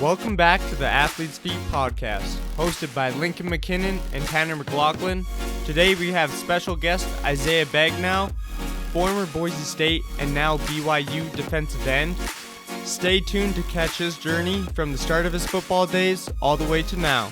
Welcome back to the Athlete's Feet podcast, hosted by Lincoln McKinnon and Tanner McLaughlin. Today we have special guest Isaiah Bagnah, former Boise State and now BYU defensive end. Stay tuned to catch his journey from the start of his football days all the way to now.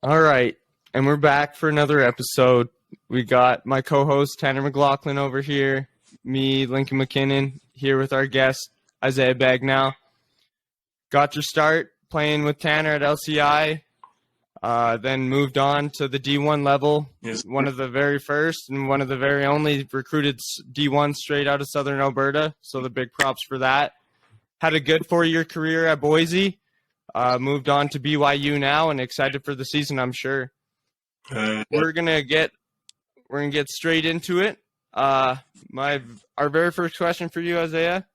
All right, and we're back for another episode. We got my co-host Tanner McLaughlin over here, me, Lincoln McKinnon, here with our guest Isaiah Bagnah. Got your start playing with Tanner at LCI, then moved on to the D1 level. Yes. One of the very first and one of the very only recruited D1 straight out of Southern Alberta, so the big props for that. Had a good 4-year career at Boise. Moved on to BYU now and excited for the season, I'm sure. We're gonna get straight into it. Our very first question for you, Isaiah,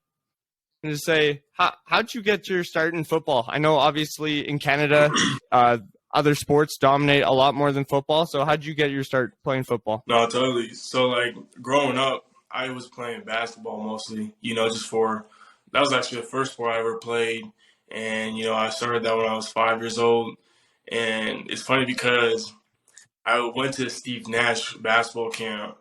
is to say, how'd you get your start in football? I know obviously in Canada, other sports dominate a lot more than football. So how'd you get your start playing football? No, totally. So growing up, I was playing basketball mostly. That was actually the first sport I ever played. And, I started that when I was 5 years old. And it's funny because I went to Steve Nash basketball camp.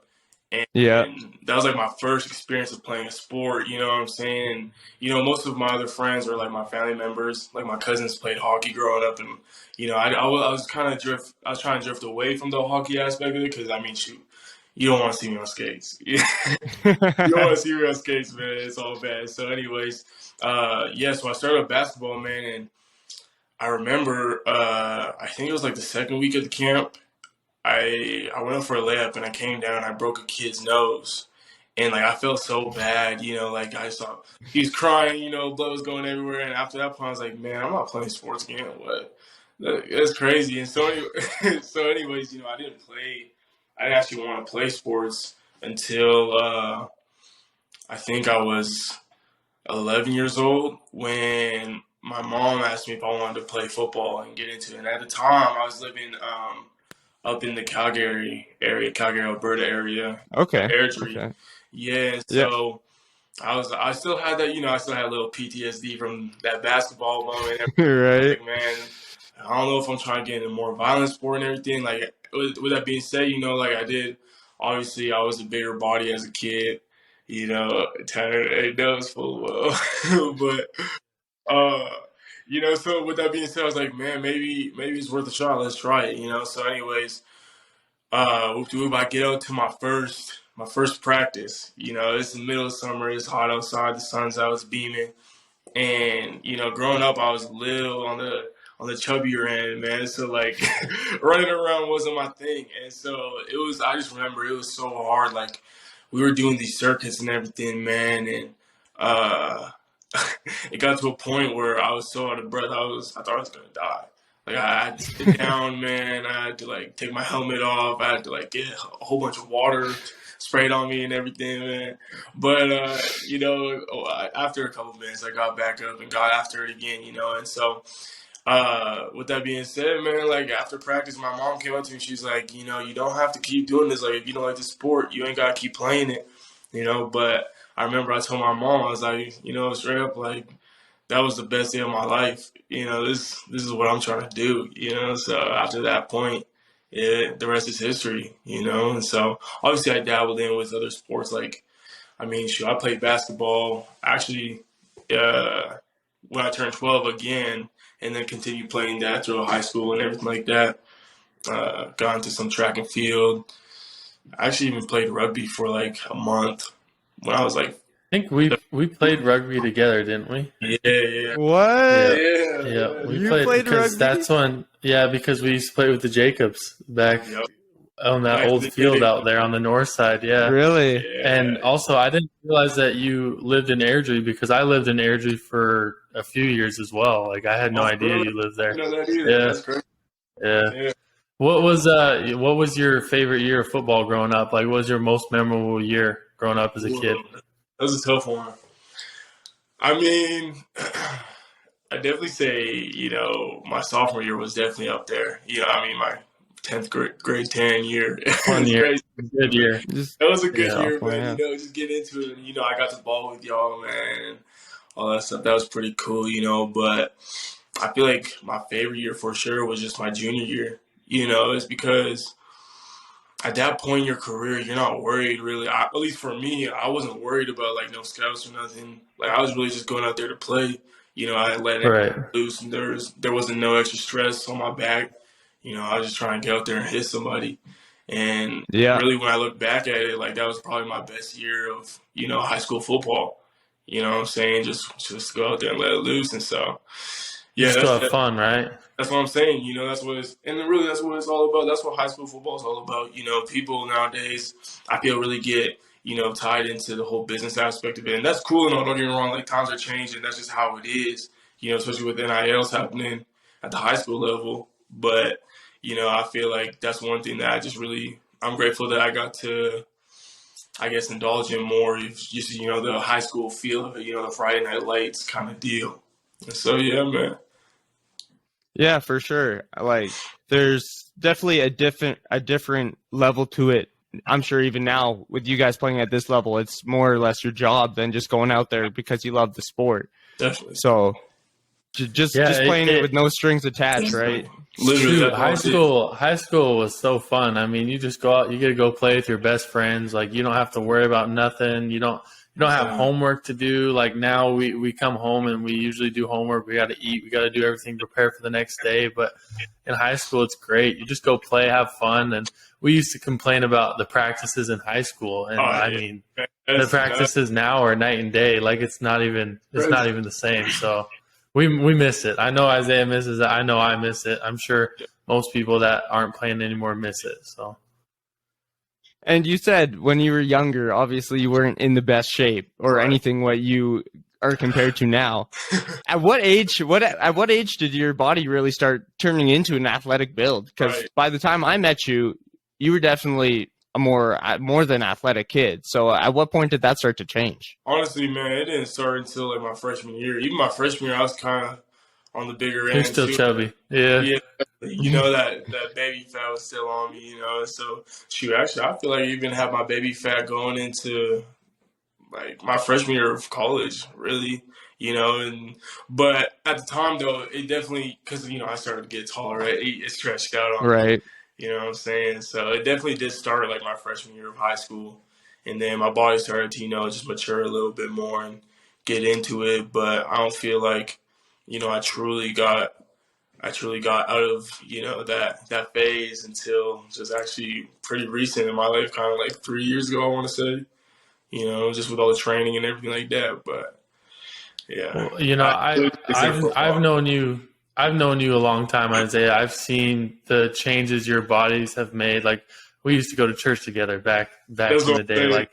And that was my first experience of playing a sport, you know what I'm saying? And, most of my other friends were my family members. My cousins played hockey growing up. And, I was trying to drift away from the hockey aspect of it because, shoot, you don't want to see me on skates. You don't want to see me on skates, man. It's all bad. So anyways, so I started with basketball, man, and I remember I think it was the second week of the camp. I went up for a layup and I came down and I broke a kid's nose. And I felt so bad, I saw he was crying, blood was going everywhere. And after that point I was like, man, I'm not playing sports again. What? That's crazy. And so anyways, I didn't actually want to play sports until I think I was 11 years old when my mom asked me if I wanted to play football and get into it. And at the time, I was living up in the Calgary, Alberta area. Okay. Airdrie. Okay. Yeah. So I still had that, I still had a little PTSD from that basketball moment. Right. Man, I don't know if I'm trying to get into more violent sport and everything. With that being said, I did, obviously I was a bigger body as a kid, Tanner knows full well. But, so with that being said, I was like, man, maybe it's worth a shot. Let's try it, So anyways, I get out to my first practice. It's the middle of summer. It's hot outside. The sun's out. It's beaming. And, growing up, I was a little on the chubbier end, man. So running around wasn't my thing. And so I just remember it was so hard. We were doing these circuits and everything, man. And it got to a point where I was so out of breath. I thought I was going to die. I had to sit down, man. I had to take my helmet off. I had to get a whole bunch of water sprayed on me and everything, man. But, after a couple minutes, I got back up and got after it again, And so, with that being said, man, after practice, my mom came up to me. She's like, you don't have to keep doing this. If you don't like the sport, you ain't got to keep playing it, But I remember I told my mom, I was like, straight up, that was the best day of my life. This is what I'm trying to do, So after that point, the rest is history, And so obviously I dabbled in with other sports. I played basketball actually when I turned 12 again, and then continued playing that through high school and everything like that. Got into some track and field. I actually even played rugby for a month when I was I think we played rugby together, didn't we? Yeah. What? Yeah. We You played played because rugby? that's when because we used to play with the Jacobs back Yep. on that Back old in the field day. out there on the north side. Yeah. Really? Yeah. And also, I didn't realize that you lived in Airdrie because I lived in Airdrie for a few years as well. I had no idea you lived there. I didn't know that either. Yeah. That's crazy. Yeah. Yeah. What was your favorite year of football growing up? What was your most memorable year growing up as a kid? That was a tough one. I definitely say, my sophomore year was definitely up there. My 10th grade 10 year. It Fun was year, crazy. good year. Just That was a good Yeah, year, man. yeah. Just get into it. And, I got to ball with y'all, man. And all that stuff. That was pretty cool. But I feel like my favorite year for sure was just my junior year. It's because at that point in your career, you're not worried really. At least for me, I wasn't worried about like no scouts or nothing. Like I was really just going out there to play. I had let it right. loose, and there wasn't no extra stress on my back. I was just trying to get out there and hit somebody. And Yeah. really, when I look back at it, like that was probably my best year of high school football. You know what I'm saying? Just go out there and let it loose. And so, You yeah, still have fun, right? that's what I'm saying. That's what that's what it's all about. That's what high school football is all about. People nowadays, I feel really get, tied into the whole business aspect of it. And that's cool and all, don't get me wrong. Like times are changing. That's just how it is, especially with NILs happening at the high school level. But, I feel like that's one thing that I'm grateful that I got to, I guess, indulge in more. Just, the high school feel of it, the Friday Night Lights kind of deal. And so, yeah, man. Yeah, for sure. Like there's definitely a different level to it. I'm sure even now with you guys playing at this level, it's more or less your job than just going out there because you love the sport. Definitely. So just playing it with no strings attached, right? Literally, Shoot, that's high school was so fun. I mean, you just go out, you get to go play with your best friends. Like you don't have to worry about nothing. You don't have homework to do. Like now we come home and we usually do homework. We got to eat. We got to do everything, prepare for the next day. But in high school, it's great. You just go play, have fun. And we used to complain about the practices in high school. And I mean, the practices now are night and day. Like it's not even the same. So we miss it. I know Isaiah misses it. I know I miss it. I'm sure most people that aren't playing anymore miss it. So. And you said when you were younger, obviously you weren't in the best shape or anything what you are compared to now. At what age did your body really start turning into an athletic build? Because by the time I met you, you were definitely a more than athletic kid. So at what point did that start to change? Honestly, man, it didn't start until like my freshman year. Even my freshman year, I was kind of on the bigger end. You're still too. chubby. Yeah. That baby fat was still on me, So, actually, I feel like I even had my baby fat going into like my freshman year of college, really, but at the time though, it definitely because I started to get taller, right? It stretched out on me, Right. you know what I'm saying? So it definitely did start like my freshman year of high school, and then my body started to just mature a little bit more and get into it. But I don't feel like I truly got out of that phase until just actually pretty recent in my life, kind of like 3 years ago, I want to say. Just with all the training and everything like that. But yeah, well, I've known you. I've known you a long time, Isaiah. I've seen the changes your bodies have made. Like we used to go to church together back in the day. Like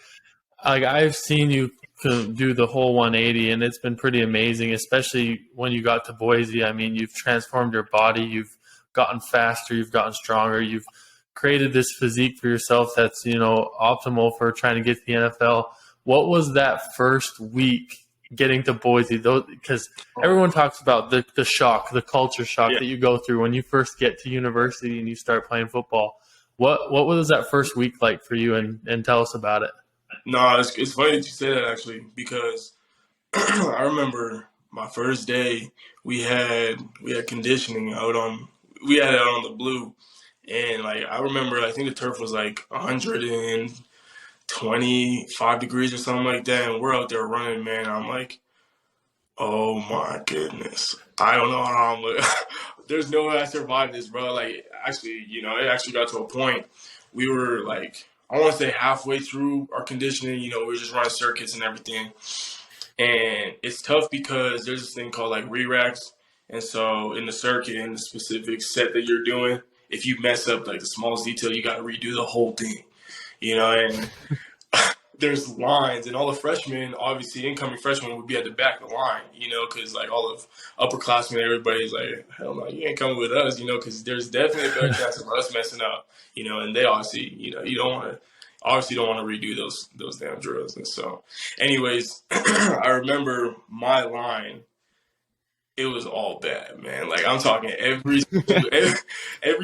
I've seen you do the whole 180, and it's been pretty amazing. Especially when you got to Boise. I mean, you've transformed your body. You've gotten faster. You've gotten stronger. You've created this physique for yourself that's optimal for trying to get to the NFL. What was that first week getting to Boise? Because everyone talks about the shock, the culture shock that you go through when you first get to university and you start playing football. What was that first week like for you? And tell us about it. No, it's funny that you say that actually, because I remember my first day we had conditioning we had it out on the blue. And like I remember, I think the turf was like 125 degrees or something like that, and we're out there running, man. I'm like, oh my goodness, I don't know how there's no way I survived this, bro. Like actually, it actually got to a point we were like, I want to say halfway through our conditioning. We were just running circuits and everything, and it's tough because there's this thing called like re-racks, and so in the circuit, in the specific set that you're doing, if you mess up like the smallest detail, you got to redo the whole thing, and there's lines, and all the freshmen, obviously incoming freshmen, would be at the back of the line, because like all of upperclassmen, everybody's like, hell no, you ain't coming with us, because there's definitely a better chance of us messing up, and they obviously, you don't want to redo those damn drills. And so anyways, I remember my line, it was all bad, man. Like I'm talking every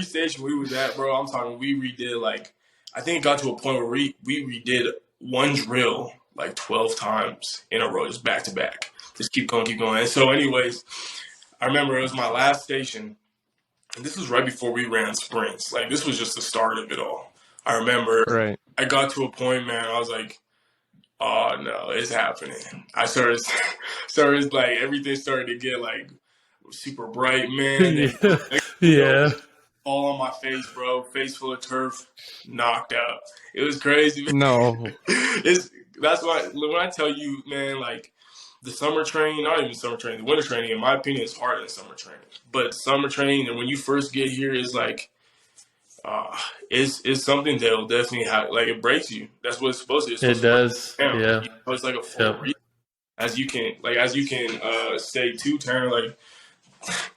station we was at, bro. I'm talking we redid like I think it got to a point where we redid one drill like 12 times in a row, just back to back. Just keep going, keep going. And so, anyways, I remember it was my last station, and this was right before we ran sprints. Like this was just the start of it all. I remember Right. I got to a point, man. I was like, oh no, it's happening. I started like everything started to get like super bright, man. Yeah. All on my face, bro. Face full of turf, knocked out. It was crazy, man. No. That's why when I tell you, man, like the summer training, not even summer training, the winter training, in my opinion, is harder than summer training. But summer training, and when you first get here, is like it's something that'll definitely have, like it breaks you. That's what it's supposed to. It's supposed It does. to break you down. Yeah. It's like a full reset. As you can say too, Tanner, like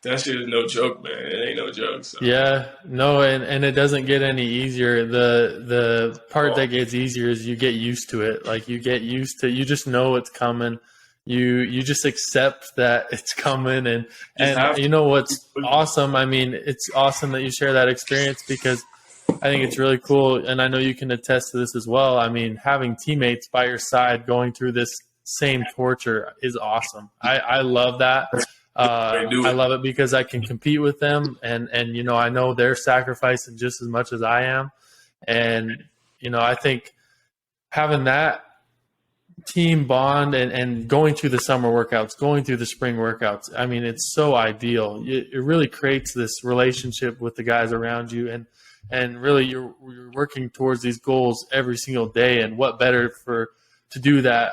that shit is no joke, man. It ain't no joke. So. Yeah, no, and it doesn't get any easier. The part that gets easier is you get used to it. Like you get used to, you just know it's coming. You just accept that it's coming, and you know what's awesome. I mean, it's awesome that you share that experience because I think it's really cool, and I know you can attest to this as well. I mean, having teammates by your side going through this same torture is awesome. I love that. I love it because I can compete with them, and you know I know they're sacrificing just as much as I am, and you know I think having that team bond and going through the summer workouts, going through the spring workouts, I mean it's so ideal. It really creates this relationship with the guys around you, and really you're working towards these goals every single day. And what better to do that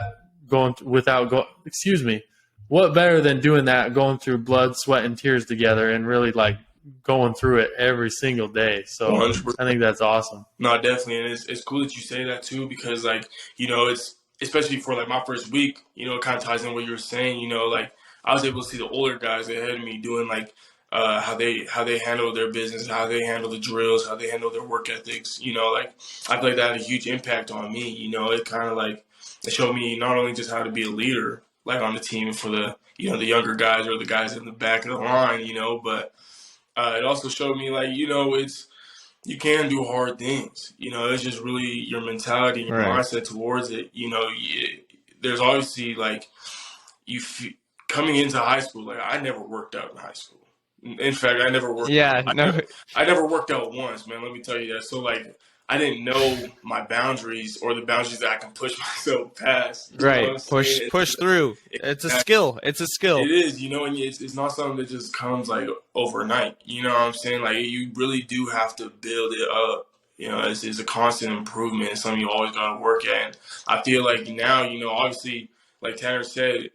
what better than doing that, going through blood, sweat, and tears together and really like going through it every single day. So 100%. I think that's awesome. No, definitely. And it's cool that you say that too, because like, you know, it's especially for like my first week, you know, it kind of ties in what you were saying, you know, like I was able to see the older guys ahead of me doing like how they handle their business, how they handle the drills, how they handle their work ethics, you know, like I feel like that had a huge impact on me. You know, it kind of like it showed me not only just how to be a leader, like on the team for the, you know, the younger guys or the guys in the back of the line, you know, but it also showed me like, you know, you can do hard things, you know, it's just really your mentality, your mindset towards it. You know, there's obviously like coming into high school, like I never worked out in high school. In fact, I never worked out. I never worked out once, man. Let me tell you that. So like, I didn't know my boundaries or the boundaries that I can push myself past. Right. Push through. It's a skill. It's a skill. It is, you know, and it's not something that just comes like overnight. You know what I'm saying? Like you really do have to build it up. You know, it's a constant improvement. It's something you always got to work at. And I feel like now, you know, obviously, like Tanner said,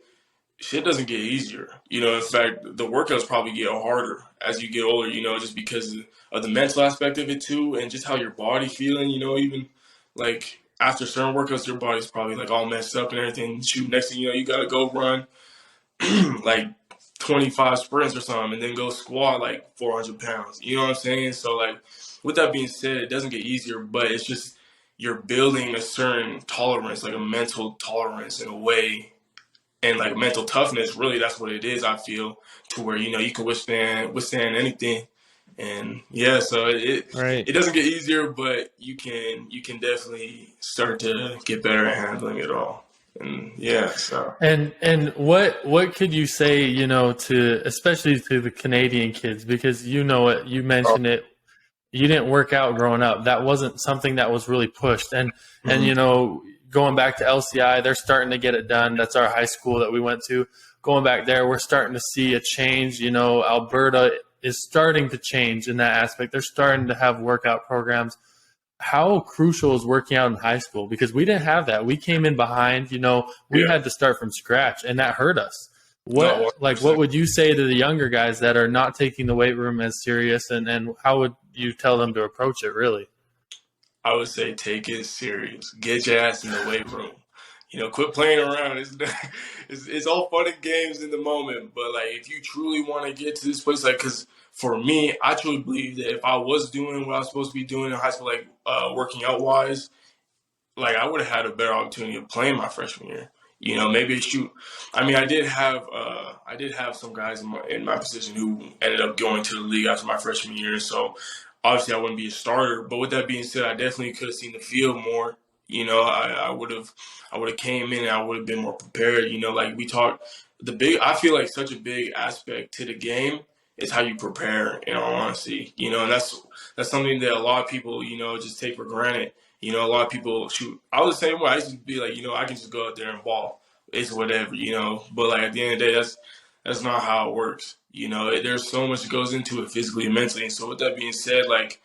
shit doesn't get easier. You know, in fact, the workouts probably get harder as you get older, you know, just because of the mental aspect of it too, and just how your body feeling, you know, even like after certain workouts, your body's probably like all messed up and everything. Shoot, next thing you know, you got to go run like 25 sprints or something and then go squat like 400 pounds. You know what I'm saying? So like, with that being said, it doesn't get easier, but it's just you're building a certain tolerance, like a mental tolerance in a way. And like mental toughness, really, that's what it is. I feel to where you know you can withstand anything, and yeah. So it doesn't get easier, but you can definitely start to get better at handling it all. And yeah, so and what could you say, you know, to especially to the Canadian kids, because you know it, you mentioned it. You didn't work out growing up. That wasn't something that was really pushed, and you know. Going back to LCI, they're starting to get it done. That's our high school that we went to. Going back there, we're starting to see a change. You know, Alberta is starting to change in that aspect. They're starting to have workout programs. How crucial is working out in high school? Because we didn't have that. We came in behind. You know, we had to start from scratch, and that hurt us. What would you say to the younger guys that are not taking the weight room as serious, and how would you tell them to approach it, really? I would say take it serious. Get your ass in the weight room. You know, quit playing around. It's all fun and games in the moment. But, like, if you truly want to get to this place, like, because for me, I truly believe that if I was doing what I was supposed to be doing in high school, like, working out-wise, like, I would have had a better opportunity of playing my freshman year. You know, maybe shoot. I mean, I did have some guys in my position who ended up going to the league after my freshman year. So obviously, I wouldn't be a starter. But with that being said, I definitely could have seen the field more. You know, I would have came in and I would have been more prepared. You know, like we talked, I feel like such a big aspect to the game is how you prepare. In all honesty, you know, and that's something that a lot of people, you know, just take for granted. You know, a lot of people shoot. I was the same way. I used to be like, you know, I can just go out there and ball. It's whatever, you know. But like at the end of the day, that's not how it works. You know, there's so much that goes into it physically and mentally. And so with that being said, like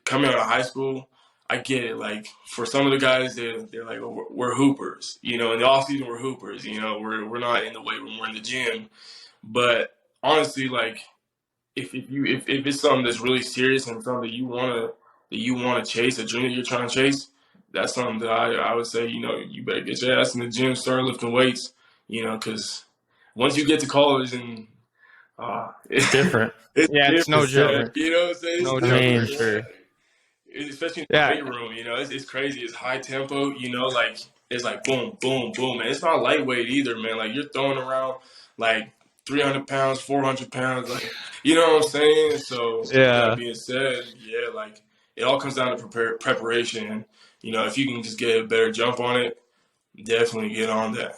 coming out of high school, I get it. Like for some of the guys, they're like, oh, we're hoopers. You know, in the off season, we're hoopers. You know, we're not in the weight room, we're in the gym. But honestly, like if it's something that's really serious and something that you wanna chase, a dream that you're trying to chase, that's something that I would say, you know, you better get your ass in the gym, start lifting weights, you know, because once you get to college and it's different. It's no joke. You know what I'm saying? No joke. Sure. Especially in the weight room, you know, it's crazy. It's high tempo, you know, like it's like boom, boom, boom, and it's not lightweight either, man. Like you're throwing around like 300 pounds, 400 pounds, like you know what I'm saying. So with that being said, yeah, like it all comes down to preparation. And, you know, if you can just get a better jump on it, definitely get on that.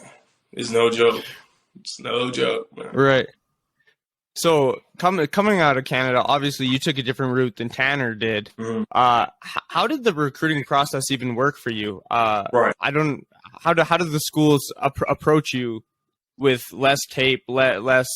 It's no joke. It's no joke, man. Right. So coming out of Canada, obviously you took a different route than Tanner did. Mm-hmm. How did the recruiting process even work for you? Right. How did the schools approach you with less tape, less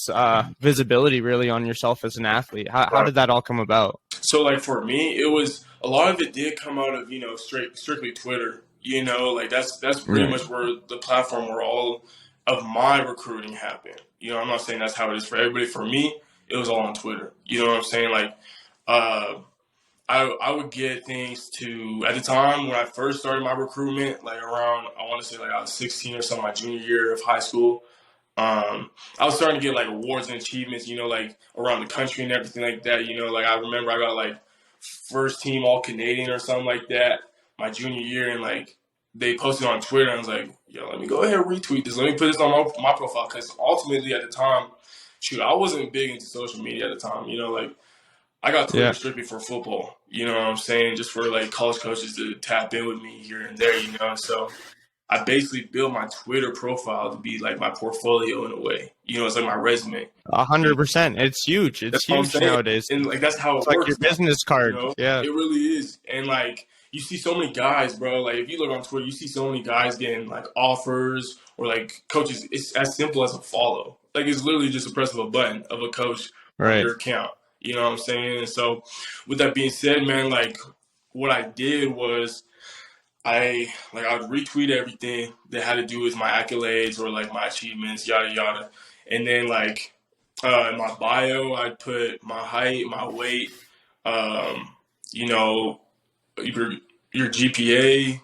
visibility really on yourself as an athlete? How did that all come about? So like for me, it was a lot of it did come out of, you know, strictly Twitter. You know, like that's pretty much where the platform where all of my recruiting happened. You know, I'm not saying that's how it is for everybody. For me, it was all on Twitter. You know what I'm saying? Like, I would get things at the time when I first started my recruitment, like around, I want to say like I was 16 or something, my junior year of high school. I was starting to get like awards and achievements, you know, like around the country and everything like that. You know, like I remember I got like first team all Canadian or something like that my junior year, and like they posted on Twitter. And I was like, yo, let me go ahead and retweet this. Let me put this on my profile, because ultimately at the time, shoot, I wasn't big into social media at the time. You know, like I got Twitter strictly for football. You know what I'm saying? Just for like college coaches to tap in with me here and there. You know, so I basically built my Twitter profile to be like my portfolio in a way. You know, it's like my resume. 100%. It's huge. It's huge nowadays. And like that's how it's works. Like your business card. You know? Yeah, it really is. And like you see so many guys, bro. Like if you look on Twitter, you see so many guys getting like offers or like coaches. It's as simple as a follow. Like it's literally just a press of a button of a coach on your account. You know what I'm saying? And so with that being said, man, like what I did was I would retweet everything that had to do with my accolades or like my achievements, yada yada. And then like in my bio, I'd put my height, my weight, you know, your GPA.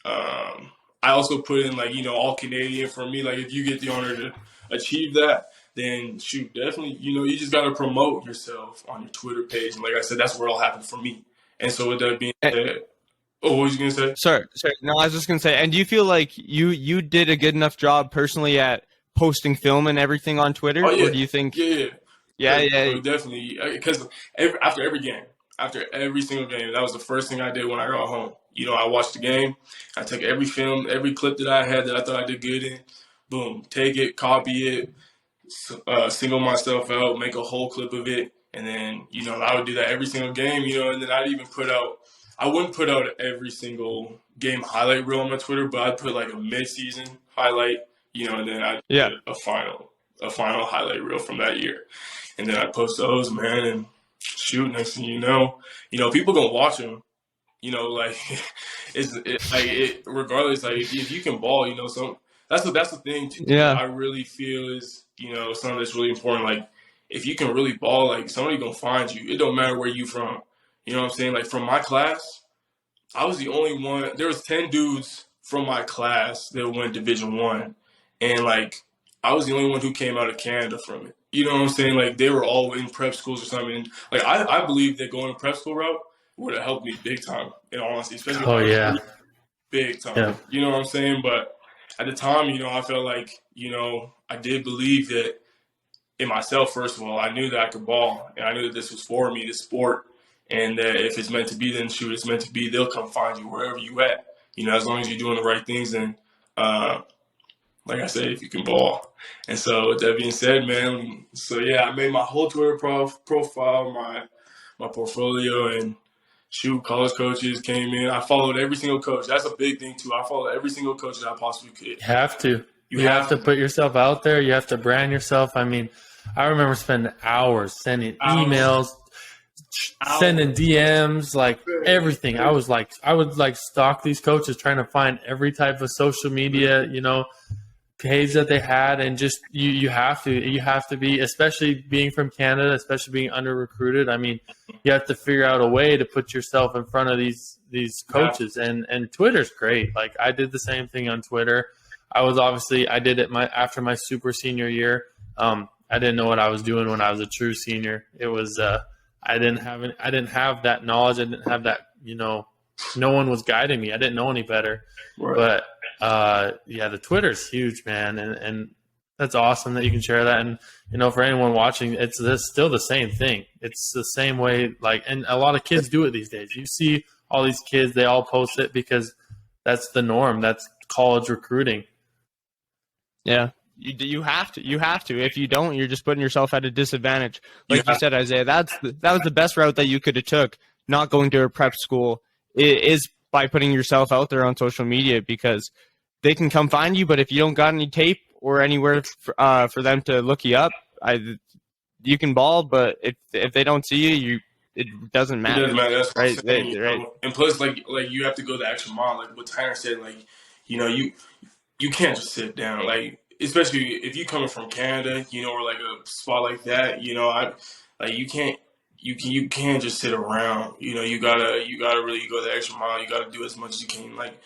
I also put in like, you know, all Canadian for me. Like if you get the honor to achieve that, then shoot, definitely, you know, you just got to promote yourself on your Twitter page. And like I said, that's where it all happened for me. And so with that being said, what was you going to say? Sorry. No, I was just going to say, and do you feel like you did a good enough job personally at posting film and everything on Twitter? Oh, yeah. Or do you think? Yeah, definitely. Because after every single game, that was the first thing I did when I got home. You know, I watched the game. I took every film, every clip that I had that I thought I did good in. Boom, take it, copy it, single myself out, make a whole clip of it. And then, you know, I would do that every single game, you know, and then I wouldn't put out every single game highlight reel on my Twitter, but I'd put like a mid-season highlight, you know, and then I'd put a final highlight reel from that year. And then I'd post those, man, and shoot, next thing you know, people gonna watch them. You know, like regardless, like if you can ball, you know, that's the thing too. Yeah. I really feel is, you know, something that's really important. Like if you can really ball, like somebody gonna find you. It don't matter where you from. You know what I'm saying? Like from my class, I was the only one. There was 10 dudes from my class that went Division I, and like I was the only one who came out of Canada from it. You know what I'm saying? Like they were all in prep schools or something. And, like I believe that going to prep school route would have helped me big time, in all honesty, especially big time. Yeah. You know what I'm saying? But at the time, I felt like, I did believe that in myself, first of all. I knew that I could ball, and I knew that this was for me, this sport, and that if it's meant to be, then shoot, it's meant to be. They'll come find you wherever you at. As long as you're doing the right things, and like I said, if you can ball. And so with that being said, man, so yeah, I made my whole Twitter profile, my portfolio, and shoot, college coaches came in. I followed every single coach. That's a big thing too. I followed every single coach that I possibly could. You have to. You have to put yourself out there. You have to brand yourself. I mean, I remember spending hours sending emails, sending DMs, like everything. I would stalk these coaches, trying to find every type of social media, page that they had, and just you have to be, especially being from Canada, especially being under recruited. I mean, you have to figure out a way to put yourself in front of these coaches, and Twitter's great. Like, I did the same thing on Twitter. I did it after my super senior year. I didn't know what I was doing when I was a true senior. It was I didn't have that knowledge. I didn't have that, no one was guiding me. I didn't know any better. Right. But the Twitter's huge, man, and that's awesome that you can share that. And for anyone watching, it's still the same thing. It's the same way, and a lot of kids do it these days. You see all these kids, they all post it because that's the norm. That's college recruiting. Yeah, you have to. You have to. If you don't, you're just putting yourself at a disadvantage. Like you said, Isaiah, that was the best route that you could have took. Not going to a prep school is by putting yourself out there on social media, because they can come find you. But if you don't got any tape or anywhere for them to look you up, you can ball. But if they don't see you, it doesn't matter. It doesn't matter. That's right. Right. And plus, like you have to go the extra mile. Like what Tyler said, you can't just sit down, especially if you coming from Canada, or like a spot like that, you can't just sit around. You gotta really go the extra mile. You gotta do as much as you can. Like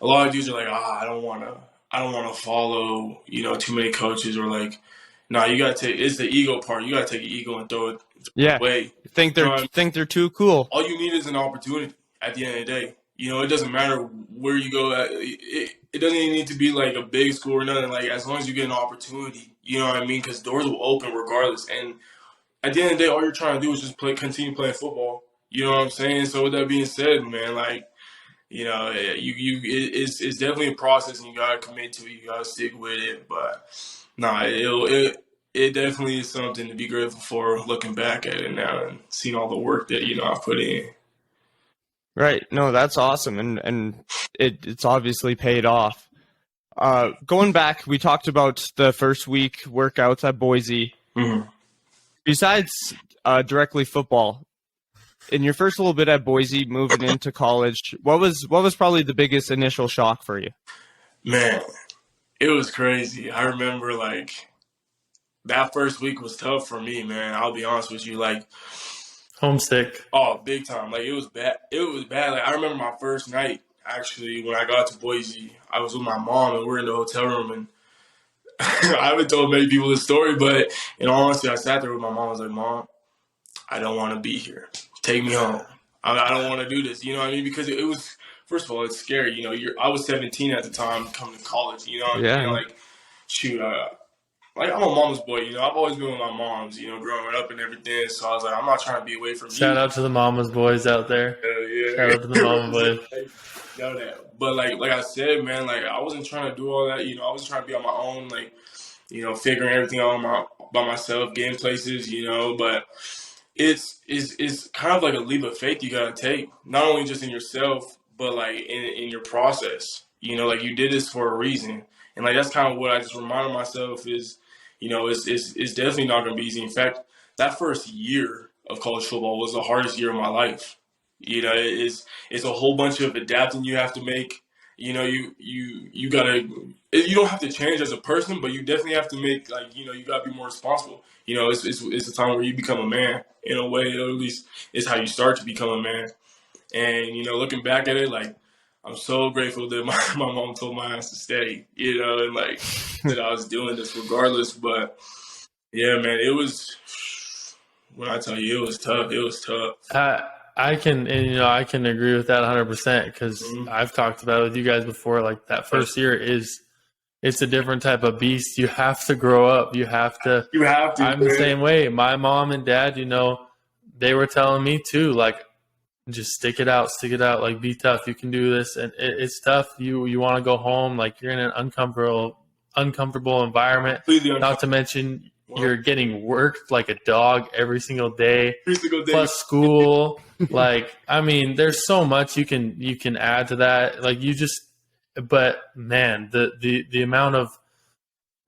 a lot of dudes are like, I don't wanna follow, too many coaches, or you gotta take, it's the ego part. You gotta take your ego and throw it away. Think they're too cool. All you need is an opportunity at the end of the day. It doesn't matter where you go at. It doesn't even need to be like a big school or nothing. As long as you get an opportunity, you know what I mean? Because doors will open regardless. And at the end of the day, all you're trying to do is just continue playing football. You know what I'm saying? So with that being said, man, it's definitely a process, and you gotta commit to it. You gotta stick with it. But it definitely is something to be grateful for, looking back at it now and seeing all the work that I've put in. Right. No, that's awesome. And it's obviously paid off. Going back, we talked about the first week workouts at Boise. Mm-hmm. Besides directly football, in your first little bit at Boise, moving into college, what was probably the biggest initial shock for you? Man, it was crazy. I remember that first week was tough for me, man. I'll be honest with you. Homesick. Oh, big time. It was bad. It was bad. I remember my first night, actually, when I got to Boise. I was with my mom, and we're in the hotel room, and I haven't told many people this story, but in all honesty, I sat there with my mom. I was like, Mom, I don't want to be here. Take me home. I don't want to do this. You know what I mean? Because it was, first of all, it's scary. I was 17 at the time, coming to college. You know what I mean? Shoot, I'm a mama's boy, I've always been with my moms, growing up and everything. So I was like, I'm not trying to be away from you. Shout out to the mama's boys out there. Yeah. Shout out to the mama boys. Know that. But like I said, man, I wasn't trying to do all that. I was trying to be on my own, figuring everything out by myself, getting places, But it's kind of like a leap of faith you gotta take, not only just in yourself, but in your process. You did this for a reason, and that's kind of what I just reminded myself is. It's definitely not going to be easy. In fact, that first year of college football was the hardest year of my life. It's a whole bunch of adapting you have to make. You gotta. You don't have to change as a person, but you definitely have to make you gotta be more responsible. It's a time where you become a man in a way, or at least it's how you start to become a man. And looking back at it, I'm so grateful that my mom told my ass to stay, and that I was doing this regardless. But yeah, man, it was, when I tell you, it was tough. It was tough. I can agree with that 100%, because I've talked about it with you guys before. That first year is it's a different type of beast. You have to grow up. You have to. I'm the same way. My mom and dad, they were telling me too, like, just stick it out, like, be tough. You can do this. And it's tough. You want to go home. Like, you're in an uncomfortable environment. Not to mention you're getting worked like a dog every single day. Plus school. Like, I mean, there's so much you can add to that. Like, but man, the amount of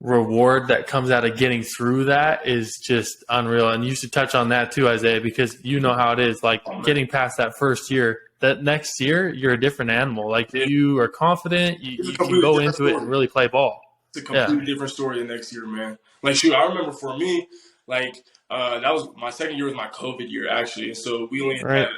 reward that comes out of getting through that is just unreal. And you should touch on that too, Isaiah, because you know how it is. Like, getting past that first year, that next year you're a different animal. Like, you are confident, you can go into it and really play ball. It's a completely different story the next year, man. Like, shoot, I remember for me, like, that was my second year was my COVID year, actually. And so we only had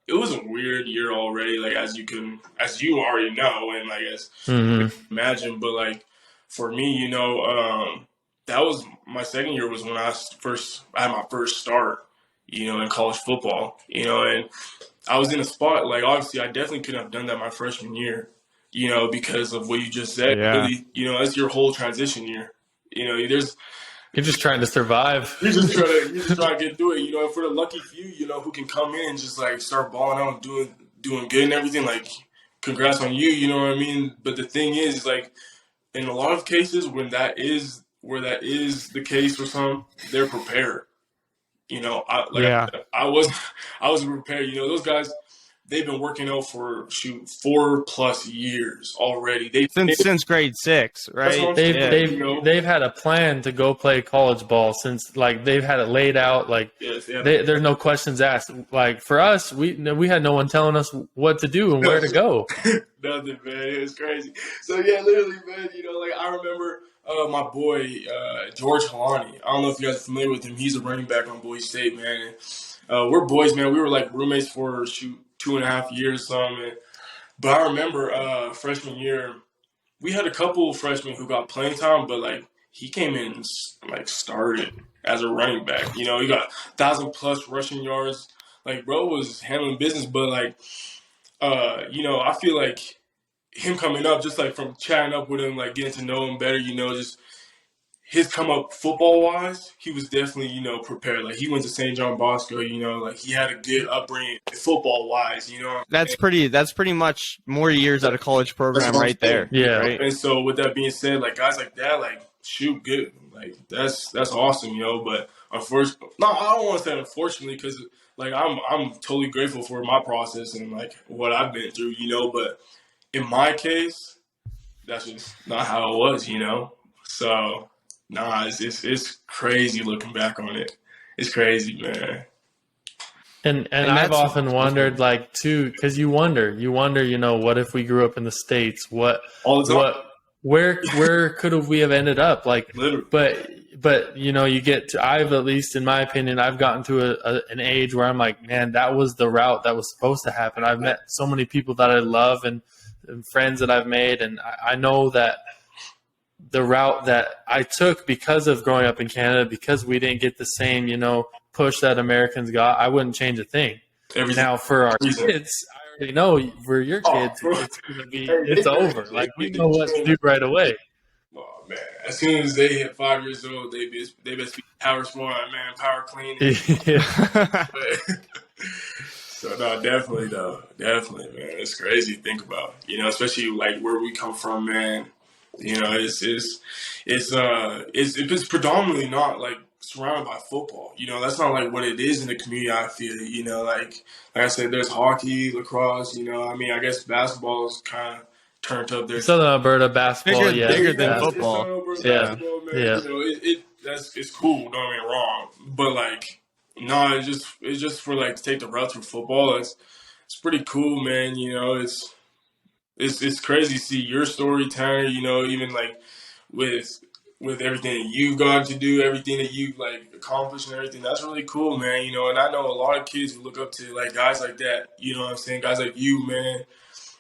it was a weird year already, like, as you already know, and like, as you can imagine. But like, for me, that was my second year was when I had my first start, in college football, and I was in a spot, like, obviously I definitely couldn't have done that my freshman year, because of what you just said. Yeah. Really, it's your whole transition year. You're just trying to survive. You're just trying to get through it. For the lucky few, who can come in and just like start balling out and doing good and everything, like, congrats on you, you know what I mean? But the thing is, like, in a lot of cases when that is the case for some, they're prepared. I wasn't prepared. Those guys, they've been working out for 4+ years already. Since grade 6, right? They've had a plan to go play college ball since, like, they've had it laid out. Like, there's no questions asked. Like, for us, we had no one telling us what to do and where to go. Nothing, man. It was crazy. So yeah, literally, man. Like, I remember my boy George Kalani. I don't know if you guys are familiar with him. He's a running back on Boise State, man. And, we're boys, man. We were like roommates for 2.5 years, something. But I remember freshman year, we had a couple of freshmen who got playing time, but like, he came in and like started as a running back. He got 1,000+ rushing yards. Like, bro was handling business, but like, I feel like him coming up, just like from chatting up with him, like getting to know him better, just his come up football wise, he was definitely, prepared. Like, he went to St. John Bosco, like, he had a good upbringing football wise, That's pretty much more years at a college program right there. Yeah. Right? And so with that being said, like, guys like that, like, shoot, good. Like, that's awesome, but unfortunately, no, I don't want to say unfortunately, because like, I'm totally grateful for my process and like what I've been through, but in my case, that's just not how it was, So, nah, it's crazy looking back on it. It's crazy, man. And I've often wondered, like, too, because you wonder, what if we grew up in the States? Where could we have ended up? Like, literally. But I've, at least in my opinion, I've gotten to an age where I'm like, man, that was the route that was supposed to happen. I've met so many people that I love and friends that I've made, and I know that the route that I took because of growing up in Canada, because we didn't get the same, push that Americans got, I wouldn't change a thing. Now for our kids, I already know for your kids, it's gonna be, it's over. Like, we know what to do right away. Oh man! As soon as they hit 5 years old, they best be power smart, man, power clean. So no, definitely, man. It's crazy to think about, especially like where we come from, man. It's predominantly not like surrounded by football. That's not like what it is in the community. I feel, like I said, there's hockey, lacrosse. I guess basketball is kind of turned up there. Southern Alberta basketball, bigger than football. Yeah. It's cool. Don't get me wrong, but like, no, it's just for like to take the route through football. It's pretty cool, man. It's crazy to see your story, Tanner. Even like with everything that you've gone to do, everything that you've like accomplished and everything. That's really cool, man. And I know a lot of kids who look up to like guys like that. You know what I'm saying? Guys like you, man.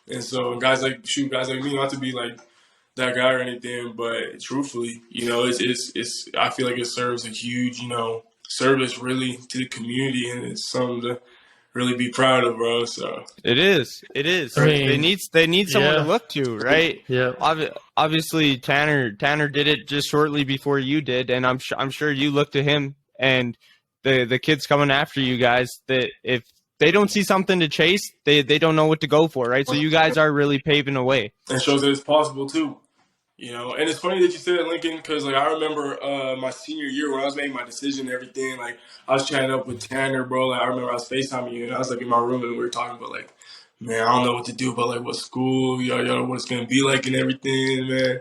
And so guys like me, not to be like that guy or anything, but truthfully, it's I feel like it serves a huge, service really to the community, and it's something to really be proud of, bro. So It is. I mean, They need someone to yeah. look to, right? Yeah. Obviously, Tanner did it just shortly before you did, and I'm sure you look to him and the kids coming after you guys. That if they don't see something to chase, they don't know what to go for, right? So you guys are really paving a way. it shows that it's possible too. And it's funny that you said it, Lincoln, because like I remember my senior year when I was making my decision and everything. Like I was chatting up with Tanner, bro. Like I remember I was FaceTiming you, and I was like in my room and we were talking about like, man, I don't know what to do about like what school, what it's gonna be like and everything, man.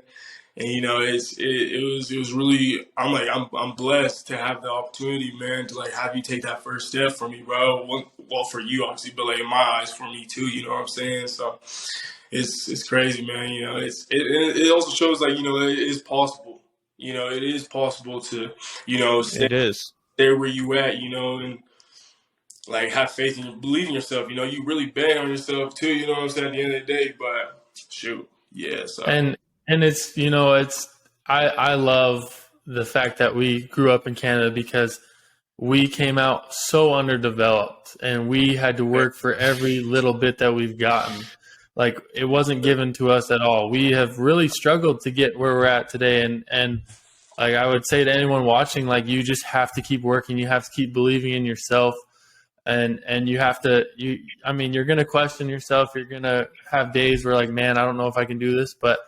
And it was really I'm blessed to have the opportunity, man, to like have you take that first step for me, bro. Well, for you obviously, but like in my eyes, for me too. You know what I'm saying? So it's crazy, man. It also shows like it is possible. It is possible to It is. stay where you at. And like have faith and believe in yourself. You really bet on yourself too. You know what I'm saying? At the end of the day, but shoot, yeah. So And it's I love the fact that we grew up in Canada because we came out so underdeveloped and we had to work for every little bit that we've gotten. Like it wasn't given to us at all. We have really struggled to get where we're at today. And like I would say to anyone watching, like you just have to keep working. You have to keep believing in yourself. And you have to, you're going to question yourself. You're going to have days where like, man, I don't know if I can do this. But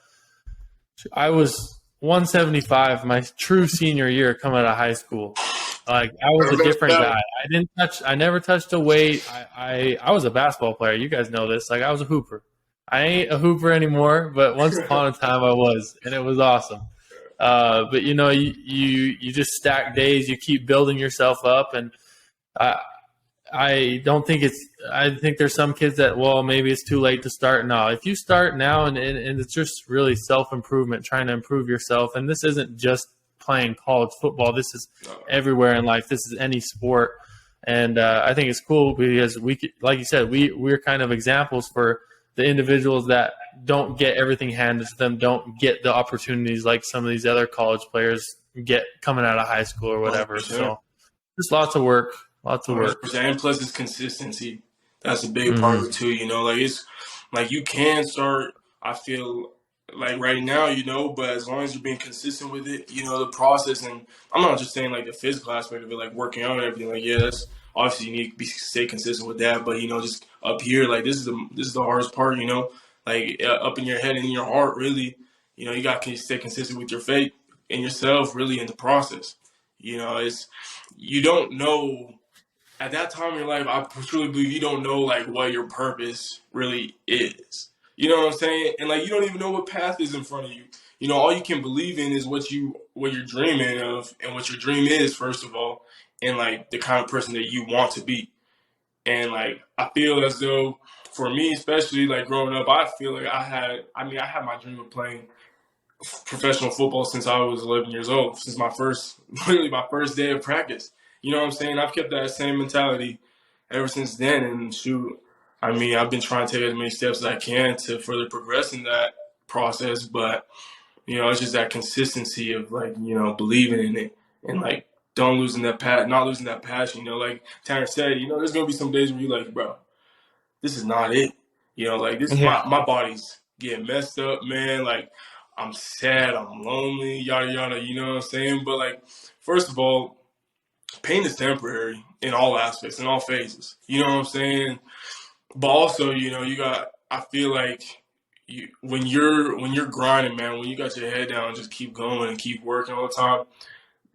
I was 175 my true senior year coming out of high school. Like I was a different guy. I never touched a weight. I was a basketball player. You guys know this. Like I was a hooper. I ain't a hooper anymore, but once upon a time I was, and it was awesome. But you just stack days. You keep building yourself up, and I don't think I think there's some kids that, well, maybe it's too late to start now. If you start now, and it's just really self-improvement, trying to improve yourself, and this isn't just playing college football. This is everywhere in life. This is any sport. And I think it's cool because like you said, we're kind of examples for the individuals that don't get everything handed to them, don't get the opportunities like some of these other college players get coming out of high school or whatever. 100%. So just lots of work. Lots of work. 100%. And plus it's consistency. That's a big part of it too, Like it's like you can start, I feel like right now, but as long as you're being consistent with it, the process, and I'm not just saying like the physical aspect of it, like working out and everything, like yeah, that's obviously you need to stay consistent with that, but just up here, like this is the hardest part, like up in your head and in your heart, really, you got to stay consistent with your faith in yourself, really, in the process. It's you don't know. At that time in your life, I truly believe you don't know like what your purpose really is. You know what I'm saying? And like you don't even know what path is in front of you. All you can believe in is what you're dreaming of and what your dream is, first of all, and like the kind of person that you want to be. And like I feel as though for me, especially like growing up, I feel like I had my dream of playing professional football since I was 11 years old, since literally my first day of practice. You know what I'm saying? I've kept that same mentality ever since then. And shoot, I've been trying to take as many steps as I can to further progress in that process. But, it's just that consistency of like, believing in it and like not losing that passion. Like Tanner said, there's going to be some days where you're like, bro, this is not it. Like this is my body's getting messed up, man. Like I'm sad, I'm lonely, yada, yada, you know what I'm saying? But like, first of all, pain is temporary in all aspects, in all phases. You know what I'm saying? But also, I feel like when you're grinding, man, when you got your head down and just keep going and keep working all the time,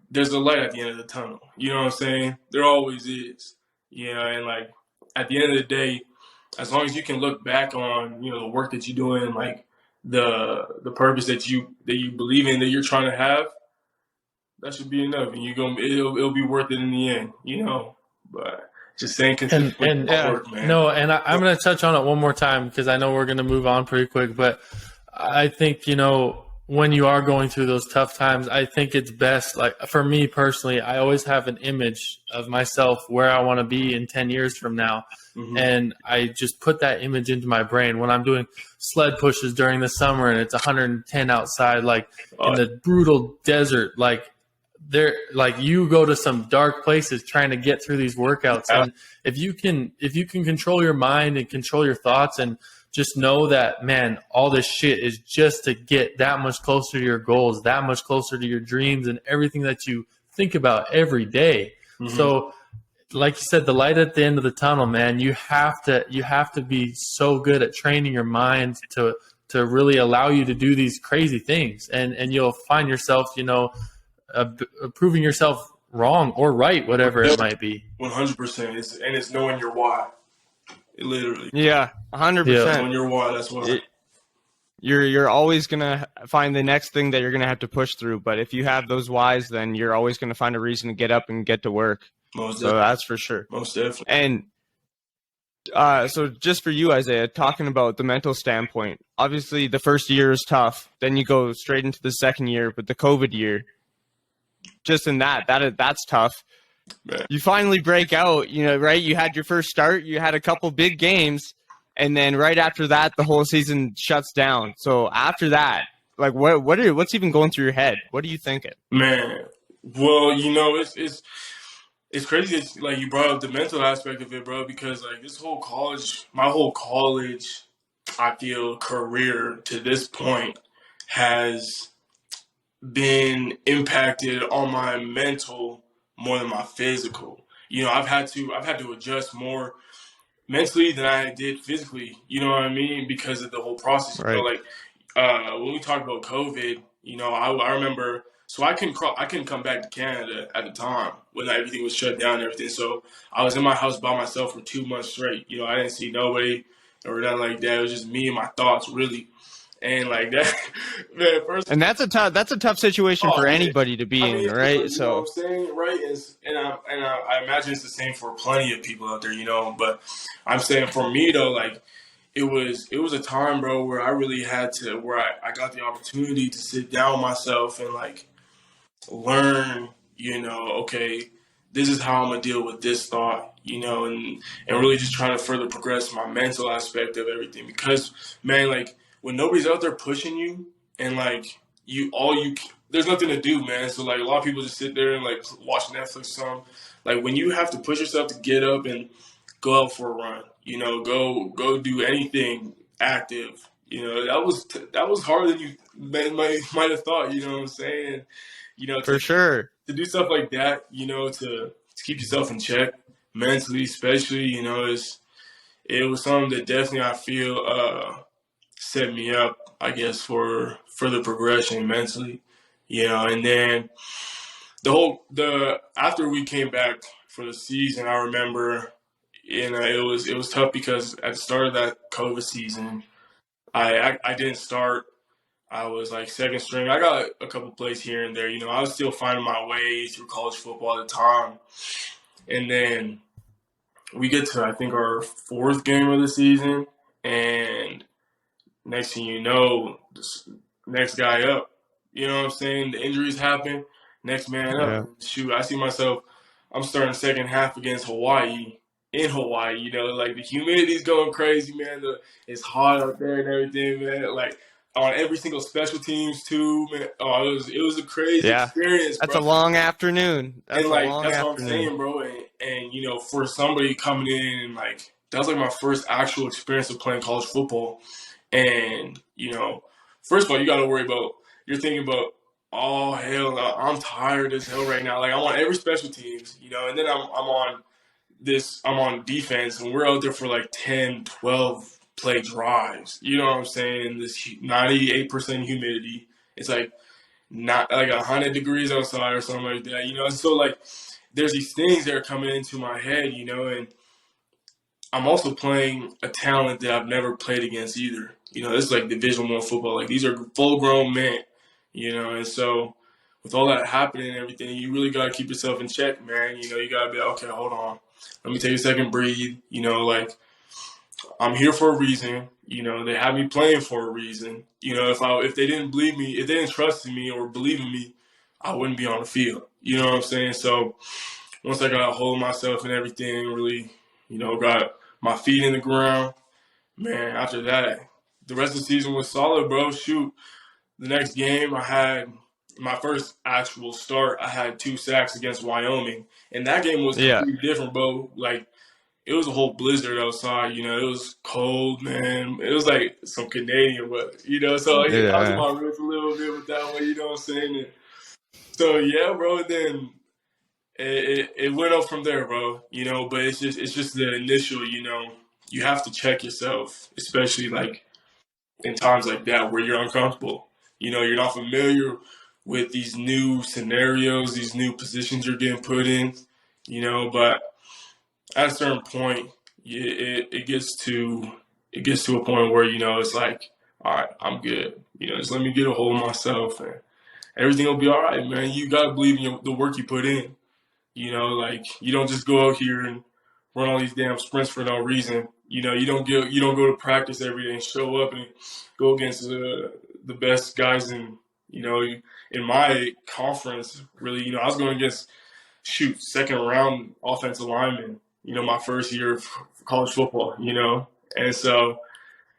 there's a light at the end of the tunnel. You know what I'm saying? There always is. And like at the end of the day, as long as you can look back on, the work that you're doing, like the purpose that you believe in, that you're trying to have, that should be enough, and it'll be worth it in the end, But just saying consistent work, man. No, and I'm going to touch on it one more time because I know we're going to move on pretty quick. But I think when you are going through those tough times, I think it's best. Like for me personally, I always have an image of myself where I want to be in 10 years from now, and I just put that image into my brain when I'm doing sled pushes during the summer and it's 110 outside, like in the brutal desert, like. they're like, you go to some dark places trying to get through these workouts. And if you can control your mind and control your thoughts and just know that, man, all this shit is just to get that much closer to your goals, that much closer to your dreams and everything that you think about every day. Mm-hmm. So like you said, the light at the end of the tunnel, man, you have to be so good at training your mind to really allow you to do these crazy things. And you'll find yourself, proving yourself wrong or right, whatever it might be. 100%. It's knowing your why. Literally. Yeah, 100%. Knowing your why, that's what. You're always going to find the next thing that you're going to have to push through. But if you have those whys, then you're always going to find a reason to get up and get to work. Most so definitely. That's for sure. Most definitely. And so just for you, Isaiah, talking about the mental standpoint, obviously the first year is tough. Then you go straight into the second year with the COVID year. Just in that's tough. Man. You finally break out, right? You had your first start. You had a couple big games. And then right after that, the whole season shuts down. So after that, like what's even going through your head? What are you thinking? Man, well, it's crazy that, like, you brought up the mental aspect of it, bro, because like my whole college, I feel, career to this point has been impacted on my mental more than my physical. I've had to adjust more mentally than I did physically, you know what I mean? Because of the whole process. Right. When we talk about COVID, I remember, so I couldn't come back to Canada at the time when everything was shut down and everything. So I was in my house by myself for 2 months straight. I didn't see nobody or nothing like that. It was just me and my thoughts, really. And like that, man. And that's a tough situation for anybody to be in, right? You know what I'm saying, right? And I imagine it's the same for plenty of people out there, But I'm saying for me though, like it was a time, bro, where I really had to, where I got the opportunity to sit down with myself and like learn, okay, this is how I'm gonna deal with this thought, and really just try to further progress my mental aspect of everything. Because, man, like, when nobody's out there pushing you and like there's nothing to do, man. So like a lot of people just sit there and like watch Netflix or something. Like when you have to push yourself to get up and go out for a run, go do anything active, that was harder than you might have thought, you know what I'm saying? For sure. To do stuff like that, to keep yourself in check mentally, especially, it was something that definitely I feel set me up, I guess, for further progression mentally, and then after we came back for the season, I remember, it was tough because at the start of that COVID season, I didn't start. I was like second string. I got a couple plays here and there, I was still finding my way through college football at the time. And then we get to, I think, our fourth game of the season, and next thing you know, the next guy up. You know what I'm saying? The injuries happen. Next man up. Yeah. Shoot, I see myself, I'm starting second half against Hawaii. In Hawaii, like the humidity's going crazy, man. It's hot out there and everything, man. Like on every single special teams too, man. Oh, it was a crazy experience, bro. That's a long afternoon. That's what I'm saying, bro. And for somebody coming in and like that was like my first actual experience of playing college football. And, first of all, you're thinking about, oh, hell, I'm tired as hell right now. Like, I'm on every special teams, and then I'm on defense, and we're out there for like 10, 12 play drives. You know what I'm saying? This 98% humidity. It's like not like 100 degrees outside or something like that, So, like, there's these things that are coming into my head, and I'm also playing a talent that I've never played against either. This is like Division I football. Like, these are full-grown men, and so with all that happening and everything, you really got to keep yourself in check, man. You got to be like, okay, hold on. Let me take a second, breathe. Like, I'm here for a reason. They have me playing for a reason. If they didn't believe me, if they didn't trust in me or believe in me, I wouldn't be on the field. You know what I'm saying? So once I got a hold of myself and everything, really, got my feet in the ground, man, after that, the rest of the season was solid, bro. Shoot, the next game I had my first actual start, I had 2 sacks against Wyoming, and that game was Yeah. completely different, bro. Like, it was a whole blizzard outside. You know, it was cold, man. It was like some Canadian weather, you know. So yeah, I was in Yeah. my roots a little bit with that one, you know what I'm saying? And so yeah, bro. Then it went up from there, bro. You know, but it's just the initial. You know, you have to check yourself, especially like in times like that where you're uncomfortable. You know, you're not familiar with these new scenarios, these new positions you're getting put in. You know, but at a certain point, it gets to a point where you know it's like, all right, I'm good. You know, just let me get a hold of myself, and everything will be all right, man. You gotta believe in the work you put in. You know, like you don't just go out here and run all these damn sprints for no reason. You know, you don't go to practice every day and show up and go against the best guys in my conference. Really, you know, I was going against second round offensive lineman. You know, my first year of college football. You know, and so.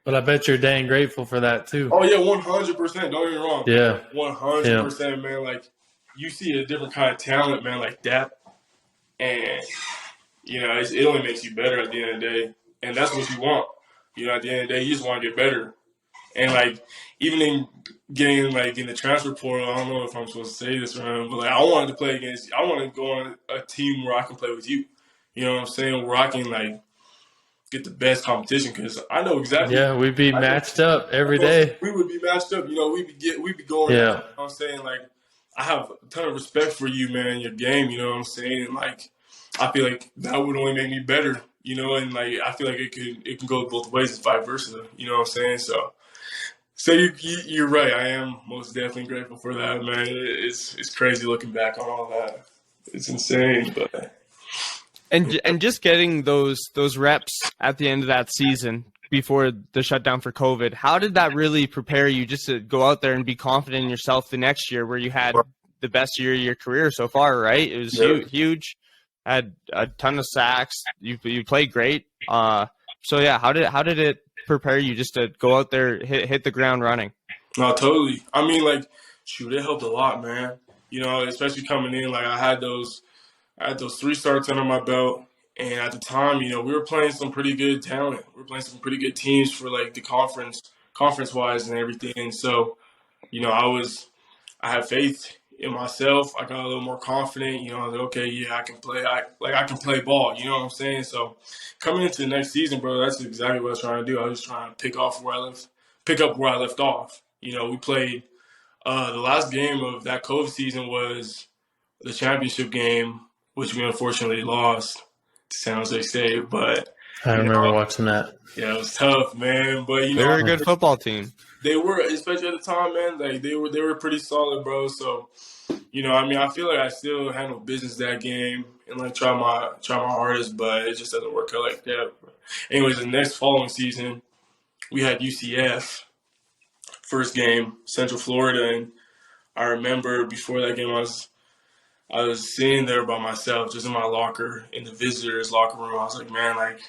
But I bet you're dang grateful for that too. Oh yeah, 100%. Don't get me wrong. Yeah, 100%, man. Like you see a different kind of talent, man, like that, and you know, it only makes you better at the end of the day, and that's what you want. You know, at the end of the day, you just want to get better, and like even in getting like in the transfer portal, I don't know if I'm supposed to say this or not, but like I wanted to play against. I want to go on a team where I can play with you. You know what I'm saying? Where I can like get the best competition because I know exactly. Yeah, we'd be matched up every day. We would be matched up. You know, we'd be going. Yeah. You know what I'm saying? Like, I have a ton of respect for you, man, your game. You know what I'm saying? And like, I feel like that would only make me better. You know, and like I feel like it can go both ways and vice versa. You know what I'm saying? So you're right. I am most definitely grateful for that, man. It's crazy looking back on all that. It's insane, but. And just getting those reps at the end of that season before the shutdown for COVID, how did that really prepare you just to go out there and be confident in yourself the next year where you had the best year of your career so far, right? It was huge, had a ton of sacks. You played great. So yeah, how did it prepare you just to go out there, hit the ground running? No, totally. I mean, like, shoot, it helped a lot, man. You know, especially coming in, like I had those 3 starts under my belt, and at the time, you know, we were playing some pretty good talent. We were playing some pretty good teams for like the conference wise and everything. And so, you know, I had faith in myself. I got a little more confident. You know, I was like, okay, yeah, I can play. I can play ball. You know what I'm saying? So, coming into the next season, bro, that's exactly what I was trying to do. I was just trying to pick up where I left off. You know, we played the last game of that COVID season was the championship game, which we unfortunately lost to San Jose State. But I remember watching that. Yeah, it was tough, man. But they were a good football team. They were, especially at the time, man. Like they were pretty solid, bro. So, you know, I mean, I feel like I still handled business that game and like try my hardest, but it just doesn't work out like that. But anyways, the next following season, we had UCF first game, Central Florida, and I remember before that game, I was sitting there by myself, just in my locker, in the visitors' locker room. I was like, man, like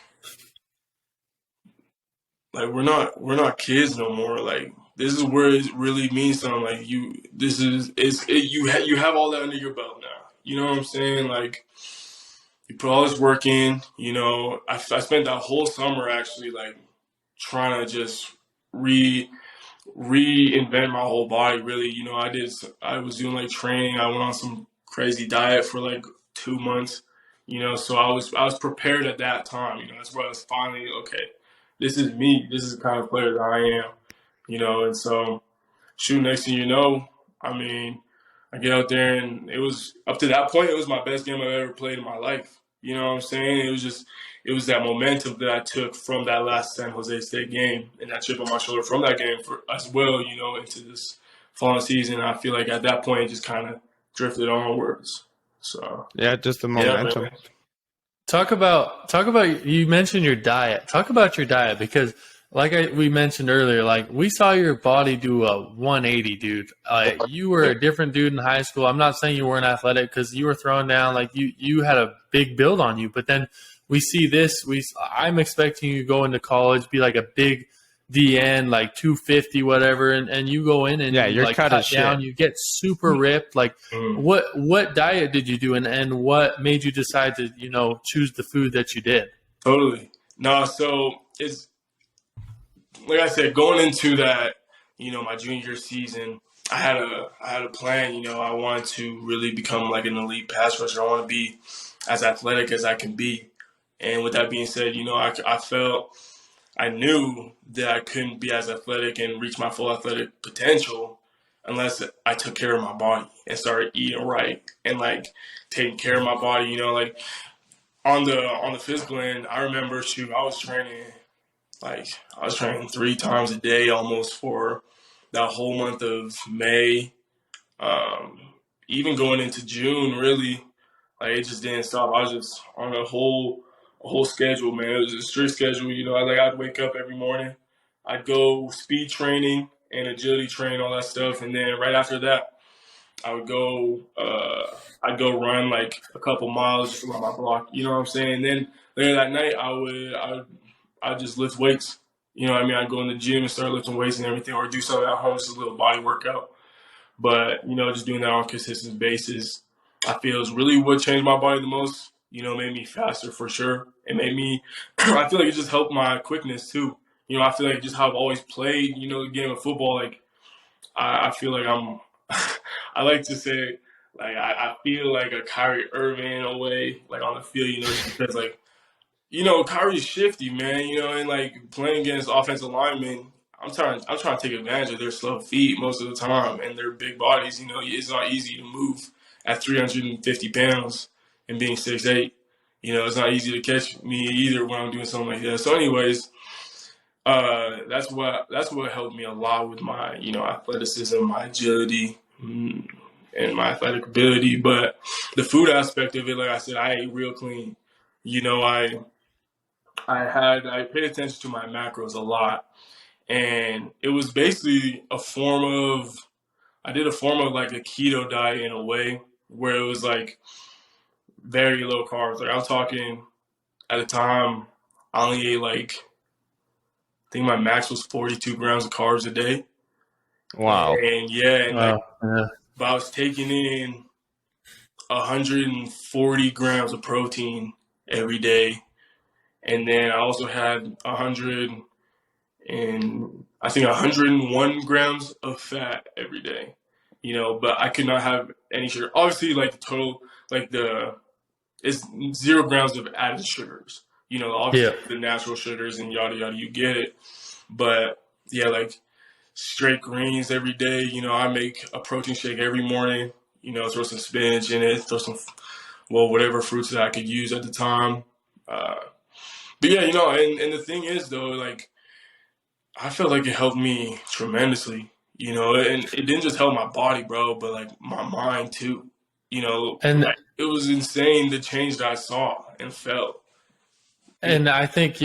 we're not kids no more. Like this is where it really means something. Like you have all that under your belt now. You know what I'm saying? Like you put all this work in. You know, I spent that whole summer actually like trying to just reinvent my whole body. Really, you know, I was doing like training. I went on some crazy diet for like 2 months, you know, so I was prepared at that time, you know, that's where I was finally, okay, this is me, this is the kind of player that I am, you know, and so, shoot, next thing you know, I mean, I get out there and it was, up to that point, it was my best game I've ever played in my life, you know what I'm saying? It was that momentum that I took from that last San Jose State game and that chip on my shoulder from that game as well, you know, into this following season. I feel like at that point, it just kind of drifted onwards. So yeah, just the momentum. Yeah, Talk about you mentioned your diet. Talk about your diet because like we mentioned earlier, like we saw your body do a 180, dude. You were a different dude in high school. I'm not saying you weren't athletic because you were throwing down like you had a big build on you, but then we see this. I'm expecting you to go into college, be like a big DN, like 250, whatever, and you go in and you're like cut down, shit. you get super ripped. Like what diet did you do, and what made you decide to, choose the food that you did? Totally. No, so it's like I said, going into that, my junior season, I had a plan. I wanted to really become like an elite pass rusher. I want to be as athletic as I can be. And with that being said, I knew that I couldn't be as athletic and reach my full athletic potential unless I took care of my body and started eating right and like taking care of my body. Like on the physical end, I remember I was training 3 times a day almost for that whole month of May. Even going into June, really, like it just didn't stop. I was just on a whole schedule, man. It was a strict schedule. I'd wake up every morning, I'd go speed training and agility training, all that stuff, and then right after that, I would go. I'd go run like a couple miles just around my block. You know what I'm saying? And then later that night, I'd just lift weights. You know what I mean? I'd go in the gym and start lifting weights and everything, or do something at home, just a little body workout. But, just doing that on a consistent basis, I feel is really what changed my body the most. Made me faster for sure. It made me, I feel like it just helped my quickness too. I feel like just how I've always played, the game of football, like I feel like I like to say, like, I feel like a Kyrie Irving in a way, like on the field, just because like, Kyrie's shifty, man, and like playing against offensive linemen, I'm trying to take advantage of their slow feet most of the time and their big bodies. It's not easy to move at 350 pounds and being 6'8". It's not easy to catch me either when I'm doing something like that. So anyways, that's what helped me a lot with my, athleticism, my agility, and my athletic ability. But the food aspect of it, like I said, I ate real clean. I paid attention to my macros a lot. And it was basically I did a form of like a keto diet in a way where it was like very low carbs. Like I'm talking at the time, I only ate like, I think my max was 42 grams of carbs a day. Wow. But I was taking in 140 grams of protein every day. And then I also had 101 grams of fat every day, but I could not have any sugar. Obviously, like the total, like it's 0 grams of added sugars, obviously the natural sugars and yada, yada, you get it. But yeah, like straight greens every day. I make a protein shake every morning, throw some spinach in it, throw some, whatever fruits that I could use at the time. But yeah, and the thing is though, like, I felt like it helped me tremendously, and it didn't just help my body, bro, but like my mind too, and like, it was insane the change that I saw and felt. And I think,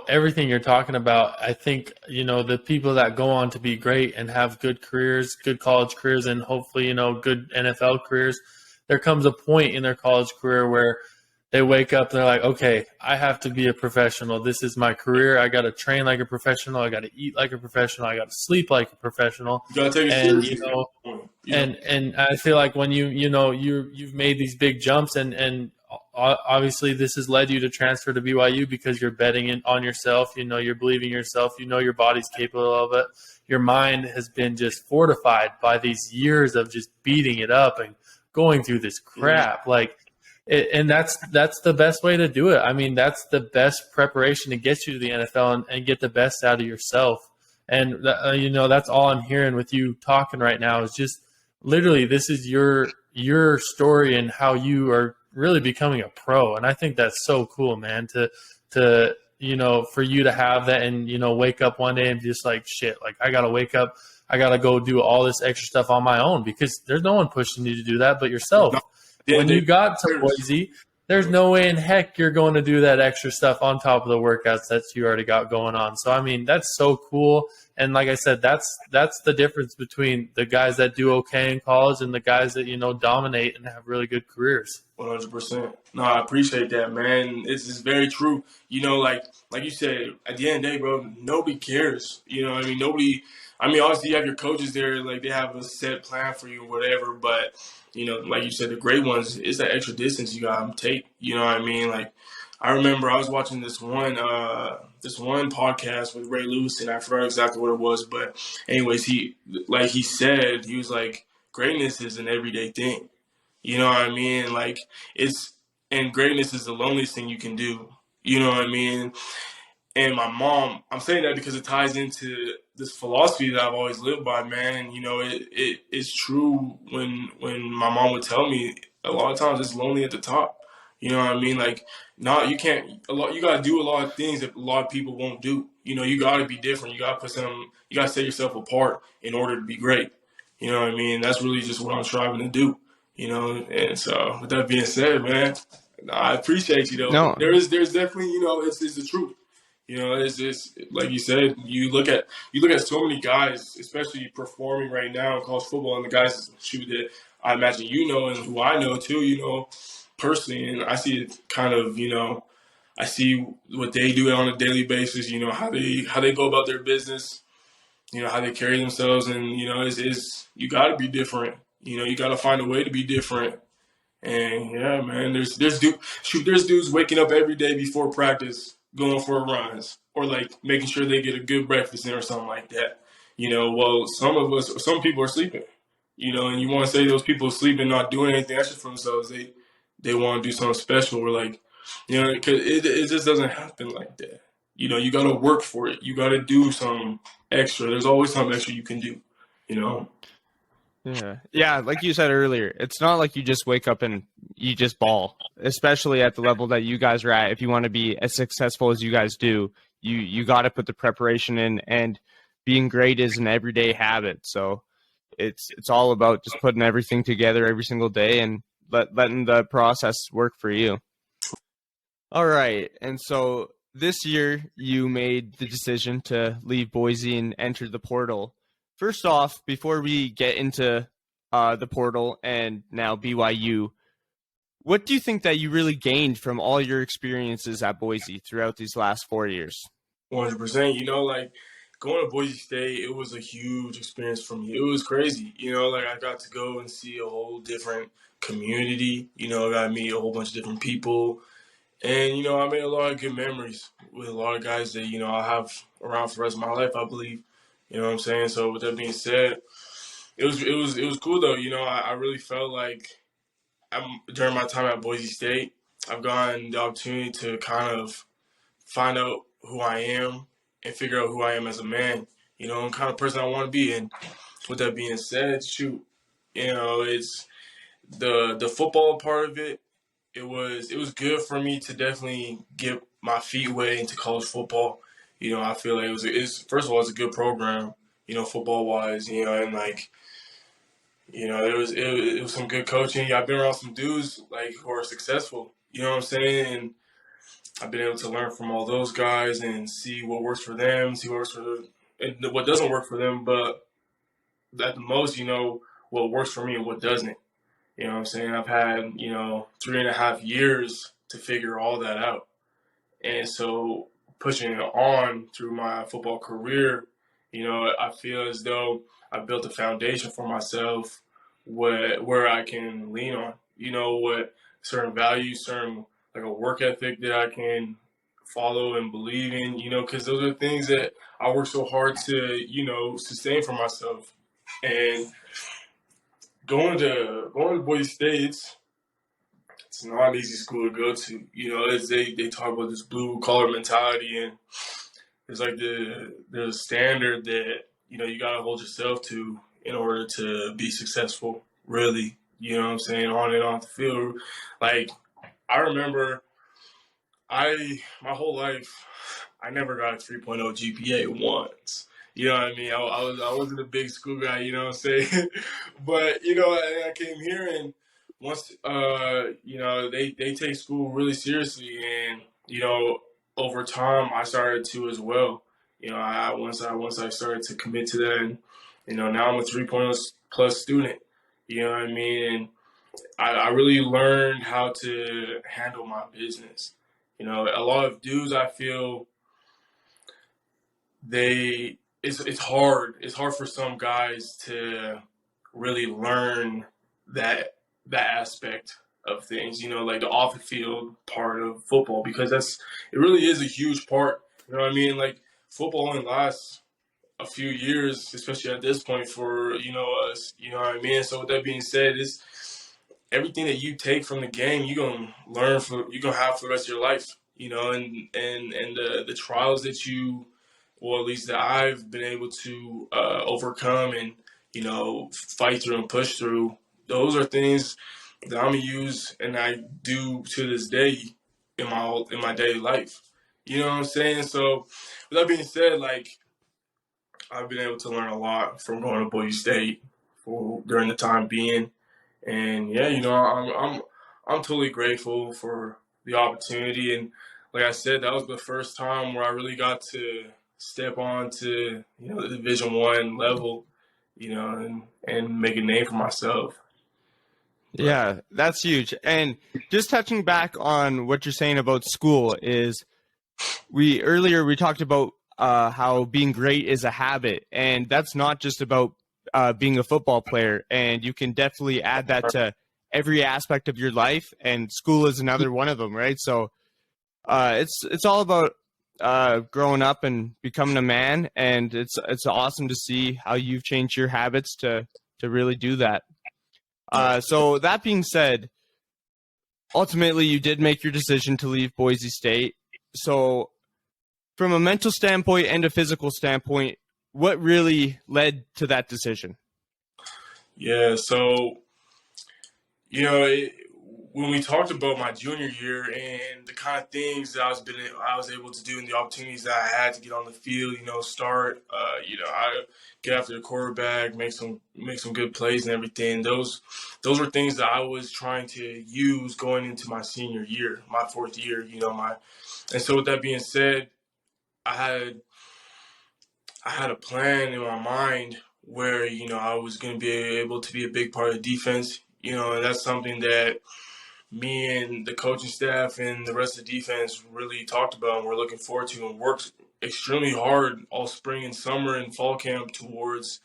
everything you're talking about, I think, the people that go on to be great and have good careers, good college careers, and hopefully, good NFL careers, there comes a point in their college career where they wake up and they're like, okay, I have to be a professional. This is my career. I got to train like a professional. I got to eat like a professional. I got to sleep like a professional. You got to take it seriously. And I feel like when you've made these big jumps and obviously this has led you to transfer to BYU because you're betting on yourself. You're believing yourself. Your body's capable of it. Your mind has been just fortified by these years of just beating it up and going through this crap. And that's the best way to do it. I mean, that's the best preparation to get you to the NFL and get the best out of yourself. And, that's all I'm hearing with you talking right now is just literally this is your story and how you are really becoming a pro. And I think that's so cool, man, to for you to have that and, wake up one day and just like, shit, like I got to wake up. I got to go do all this extra stuff on my own because there's no one pushing you to do that but yourself. When you got to Boise, there's no way in heck you're going to do that extra stuff on top of the workouts that you already got going on. So, I mean, that's so cool. And like I said, that's the difference between the guys that do okay in college and the guys that, dominate and have really good careers. 100%. No, I appreciate that, man. It's very true. Like you said, at the end of the day, bro, nobody cares. Nobody. I mean, obviously you have your coaches there, like they have a set plan for you or whatever. But like you said, the great ones, it's that extra distance you got to take. You know what I mean? Like I remember I was watching this one podcast with Ray Lewis, and I forgot exactly what it was. But anyways, he said, he was like, greatness is an everyday thing. You know what I mean? Like and greatness is the loneliest thing you can do. You know what I mean? And my mom, I'm saying that because it ties into this philosophy that I've always lived by, man. And it's true when my mom would tell me a lot of times it's lonely at the top. You know what I mean? Like, you gotta do a lot of things that a lot of people won't do. You gotta be different. You gotta set yourself apart in order to be great. You know what I mean? That's really just what I'm striving to do. And so with that being said, man, I appreciate you though. No. There's definitely, it's the truth. It's just like you said, you look at so many guys, especially performing right now in college football, and the guys that I imagine and who I know too, personally, and I see it kind of, I see what they do on a daily basis, how they go about their business, how they carry themselves, and is you got to be different. You got to find a way to be different. And yeah, man, there's dudes waking up every day before practice, going for runs, or like making sure they get a good breakfast in or something like that. Well, some people are sleeping. And you want to say those people sleeping, not doing anything extra for themselves. They want to do something special, or like, because it just doesn't happen like that. You got to work for it. You got to do something extra. There's always something extra you can do. Yeah. Like you said earlier, it's not like you just wake up and you just ball, especially at the level that you guys are at. If you want to be as successful as you guys do, you got to put the preparation in, and being great is an everyday habit. So it's all about just putting everything together every single day and letting the process work for you. All right. And so this year you made the decision to leave Boise and enter the portal. First off, before we get into the portal and now BYU, what do you think that you really gained from all your experiences at Boise throughout these last 4 years? 100%. Like going to Boise State, it was a huge experience for me. It was crazy. Like I got to go and see a whole different community. I got to meet a whole bunch of different people. And, I made a lot of good memories with a lot of guys that, I'll have around for the rest of my life, I believe. You know what I'm saying? So with that being said, it was cool though. I really felt like during my time at Boise State, I've gotten the opportunity to kind of find out who I am and figure out who I am as a man, and kind of person I want to be. And with that being said, it's the football part of it. It was good for me to definitely get my feet wet into college football. I feel like first of all, it's a good program, football wise, and like, it was some good coaching. I've been around some dudes like who are successful, you know what I'm saying? And I've been able to learn from all those guys and see what works for them, see what works and what doesn't work for them, but at the most, what works for me and what doesn't. You know what I'm saying? I've had, 3.5 years to figure all that out. And so pushing it on through my football career, I feel as though I built a foundation for myself where I can lean on, what certain values, certain like a work ethic that I can follow and believe in, because those are things that I work so hard to, sustain for myself. And going to Boise State, it's not an easy school to go to. They talk about this blue collar mentality, and there's like there's a standard that you gotta hold yourself to in order to be successful. Really, you know what I'm saying, on and off the field. Like I remember, my whole life, I never got a 3.0 GPA once. You know what I mean? I wasn't a big school guy, you know what I'm saying? But, I came here, and once they take school really seriously, and over time I started to as well. Once I started to commit to that, and now I'm a 3.0 plus student. You know what I mean? And I really learned how to handle my business. A lot of dudes, I feel it's hard. It's hard for some guys to really learn that aspect of things, like the off the field part of football, because it really is a huge part. You know what I mean? Like, football only lasts a few years, especially at this point for us. You know what I mean? So with that being said, it's everything that you take from the game, you're gonna have for the rest of your life. And the trials that you, or at least that I've been able to overcome and fight through and push through. Those are things that I'm gonna use, and I do to this day in my daily life. You know what I'm saying? So, with that being said, like, I've been able to learn a lot from going to Boise State during the time being, and yeah, I'm totally grateful for the opportunity. And like I said, that was the first time where I really got to step on to the Division I level, and make a name for myself. Yeah, that's huge. And just touching back on what you're saying about school is, we talked about how being great is a habit, and that's not just about being a football player. And you can definitely add that to every aspect of your life, and school is another one of them, right? So it's all about growing up and becoming a man, and it's awesome to see how you've changed your habits to really do that. So that being said, ultimately you did make your decision to leave Boise State. So from a mental standpoint and a physical standpoint, what really led to that decision? Yeah, so when we talked about my junior year and the kind of things that I was able to do, and the opportunities that I had to get on the field, start, I get after the quarterback, make some good plays and everything. Those were things that I was trying to use going into my senior year, my fourth year. And so with that being said, I had a plan in my mind where I was going to be able to be a big part of the defense. And that's something that me and the coaching staff and the rest of the defense really talked about and we're looking forward to, and worked extremely hard all spring and summer and fall camp towards,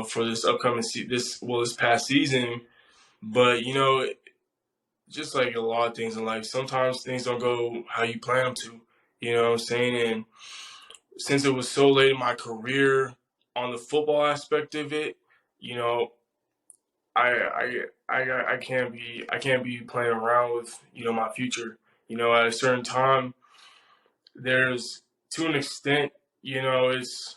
for this upcoming this past season. But just like a lot of things in life, sometimes things don't go how you plan them to. You know what I'm saying? And since it was so late in my career on the football aspect of it, I can't be playing around with my future. At a certain time, there's, to an extent, it's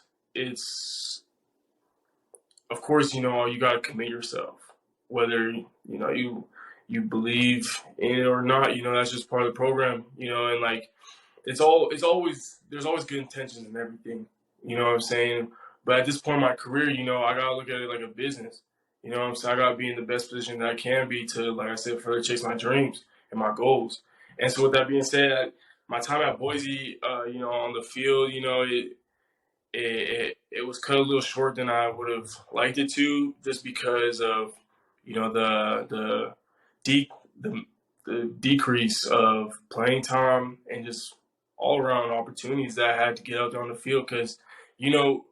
of course you got to commit yourself, whether you believe in it or not. That's just part of the program. And like, there's always good intentions and everything. You know what I'm saying? But at this point in my career, I gotta look at it like a business. You know what I'm saying? I gotta be in the best position that I can be to, like I said, further chase my dreams and my goals. And so with that being said, my time at Boise, on the field, it was cut a little short than I would have liked it to, just because of the de- the decrease of playing time and just all around opportunities that I had to get out there on the field. Because you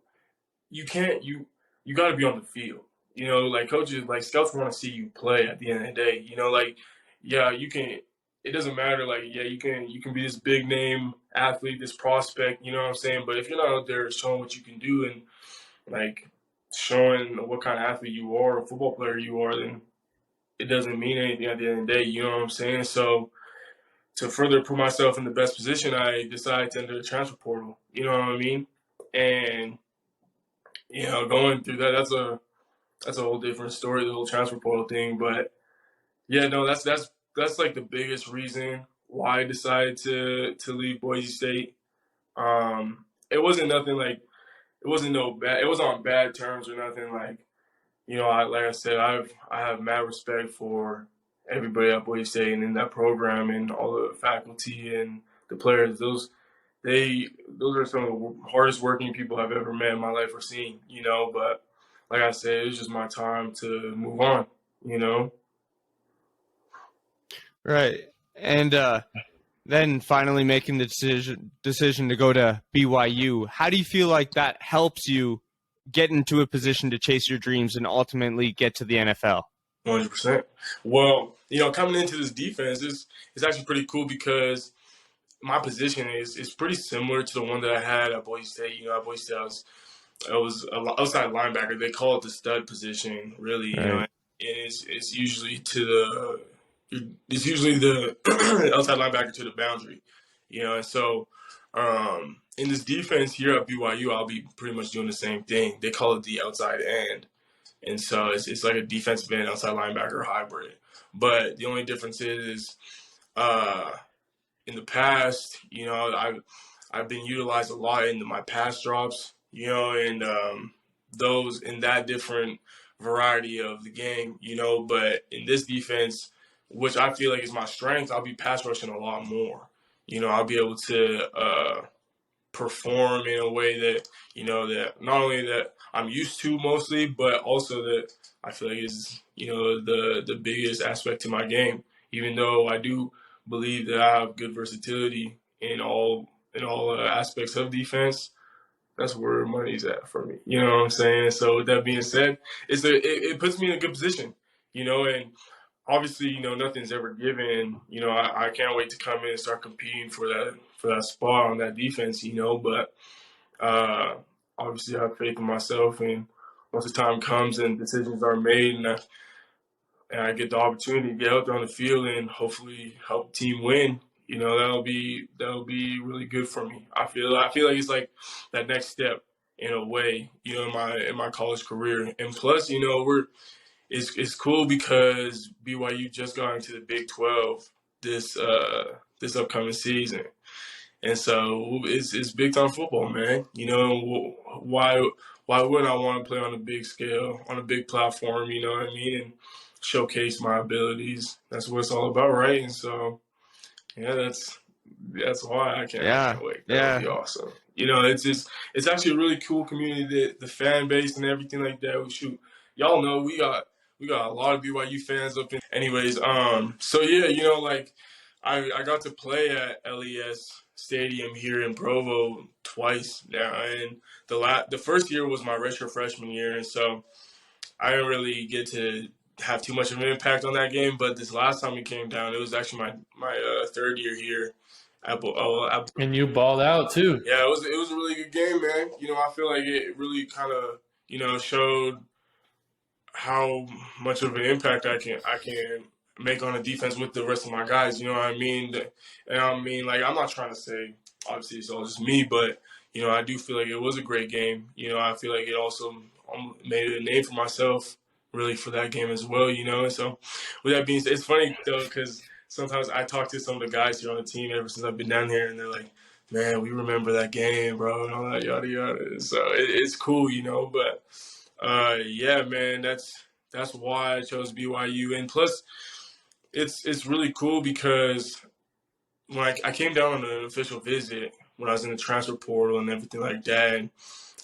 can't you got to be on the field. Like coaches, like scouts want to see you play at the end of the day. Like, yeah, you can. It doesn't matter. Like, yeah, you can be this big name athlete, this prospect. You know what I'm saying? But if you're not out there showing what you can do and like showing what kind of athlete you are, a football player you are, then it doesn't mean anything at the end of the day. You know what I'm saying? So to further put myself in the best position, I decided to enter the transfer portal. You know what I mean? And going through that, that's a whole different story, the whole transfer portal thing. But yeah, no, that's like the biggest reason why I decided to leave Boise State. It wasn't nothing like, it wasn't no bad, it was on bad terms or nothing like, like I said, I have mad respect for everybody at Boise State and in that program and all the faculty and the players. Those are some of the hardest working people I've ever met in my life or seen. But like I said, it's just my time to move on. Right. And then finally making the decision to go to BYU. How do you feel like that helps you get into a position to chase your dreams and ultimately get to the NFL? 100%. Well, coming into this defense is actually pretty cool because my position is pretty similar to the one that I had at Boise State. At Boise State, I was an outside linebacker. They call it the stud position, really. Right. And it's usually the outside linebacker to the boundary. And so in this defense here at BYU, I'll be pretty much doing the same thing. They call it the outside end. And so it's like a defensive end outside linebacker hybrid. But the only difference is in the past, I've been utilized a lot in my pass drops, and those in that different variety of the game, But in this defense, which I feel like is my strength, I'll be pass rushing a lot more. I'll be able to perform in a way that that not only that I'm used to mostly, but also that I feel like is the biggest aspect to my game. Even though I do believe that I have good versatility in all aspects of defense, that's where money's at for me. You know what I'm saying? So with that being said, it puts me in a good position. And obviously, nothing's ever given. I can't wait to come in and start competing for that spot on that defense. But obviously, I have faith in myself, and once the time comes and decisions are made, and I get the opportunity to get out there on the field and hopefully help the team win, that'll be really good for me. I feel like it's like that next step in a way, in my college career, and plus, it's cool because BYU just got into the Big 12 this upcoming season, and so it's big time football, man. Why wouldn't I want to play on a big scale, on a big platform? You know what I mean, and showcase my abilities. That's what it's all about, right? And so, yeah, that's why I can't wait. That would be awesome. It's actually a really cool community. The fan base and everything like that. Y'all know we got a lot of BYU fans up in. Anyways, so yeah, like I got to play at LES Stadium here in Provo twice now, and the first year was my redshirt freshman year, and so I didn't really get to have too much of an impact on that game. But this last time we came down, it was actually my third year here. And you balled out too. Yeah, it was a really good game, man. I feel like it really kind of showed how much of an impact I can make on the defense with the rest of my guys. You know what I mean? And I mean, like, I'm not trying to say obviously it's all just me, but I do feel like it was a great game. I feel like it also made a name for myself really for that game as well. And so with that being said, it's funny though because sometimes I talk to some of the guys here on the team ever since I've been down here, and they're like, "Man, we remember that game, bro," and all that yada yada. So it's cool, But yeah, man, that's why I chose BYU, and plus, it's really cool because when I came down on an official visit when I was in the transfer portal and everything like that, and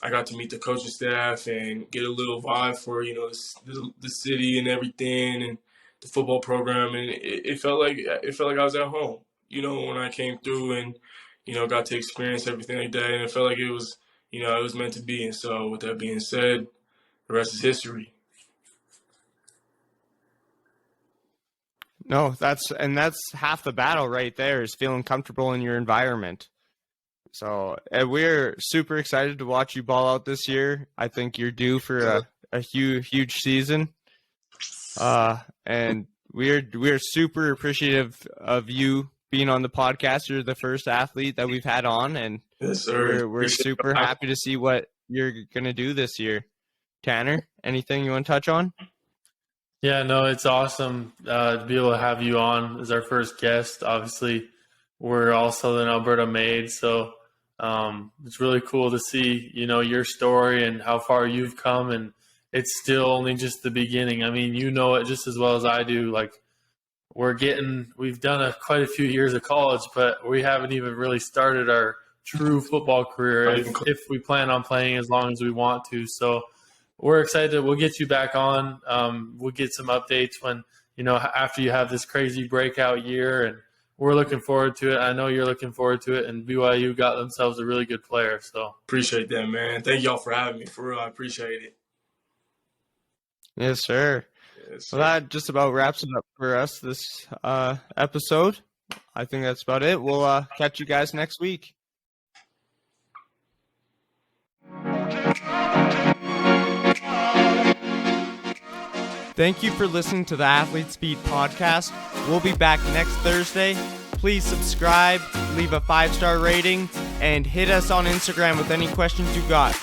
I got to meet the coaching staff and get a little vibe for the city and everything and the football program, and it felt like I was at home. When I came through and got to experience everything like that, and it felt like it was it was meant to be. And so with that being said, the rest is history. No, that's half the battle right there, is feeling comfortable in your environment. So we're super excited to watch you ball out this year. I think you're due for a huge season. And we're super appreciative of you being on the podcast. You're the first athlete that we've had on, and yes, sir. We're super happy to see what you're gonna do this year. Tanner, anything you want to touch on? Yeah, no, it's awesome to be able to have you on as our first guest. Obviously, we're all Southern Alberta made, so it's really cool to see, your story and how far you've come. And it's still only just the beginning. I mean, you know it just as well as I do. Like, we've done quite a few years of college, but we haven't even really started our true football career if we plan on playing as long as we want to. So we're excited. We'll get you back on. We'll get some updates when, after you have this crazy breakout year, and we're looking forward to it. I know you're looking forward to it, and BYU got themselves a really good player. So appreciate that, man. Thank y'all for having me. For real, I appreciate it. Yes, sir. Yes, sir. Well, that just about wraps it up for us this episode. I think that's about it. We'll catch you guys next week. Thank you for listening to the Athlete Speed podcast. We'll be back next Thursday. Please subscribe, leave a 5-star rating, and hit us on Instagram with any questions you got.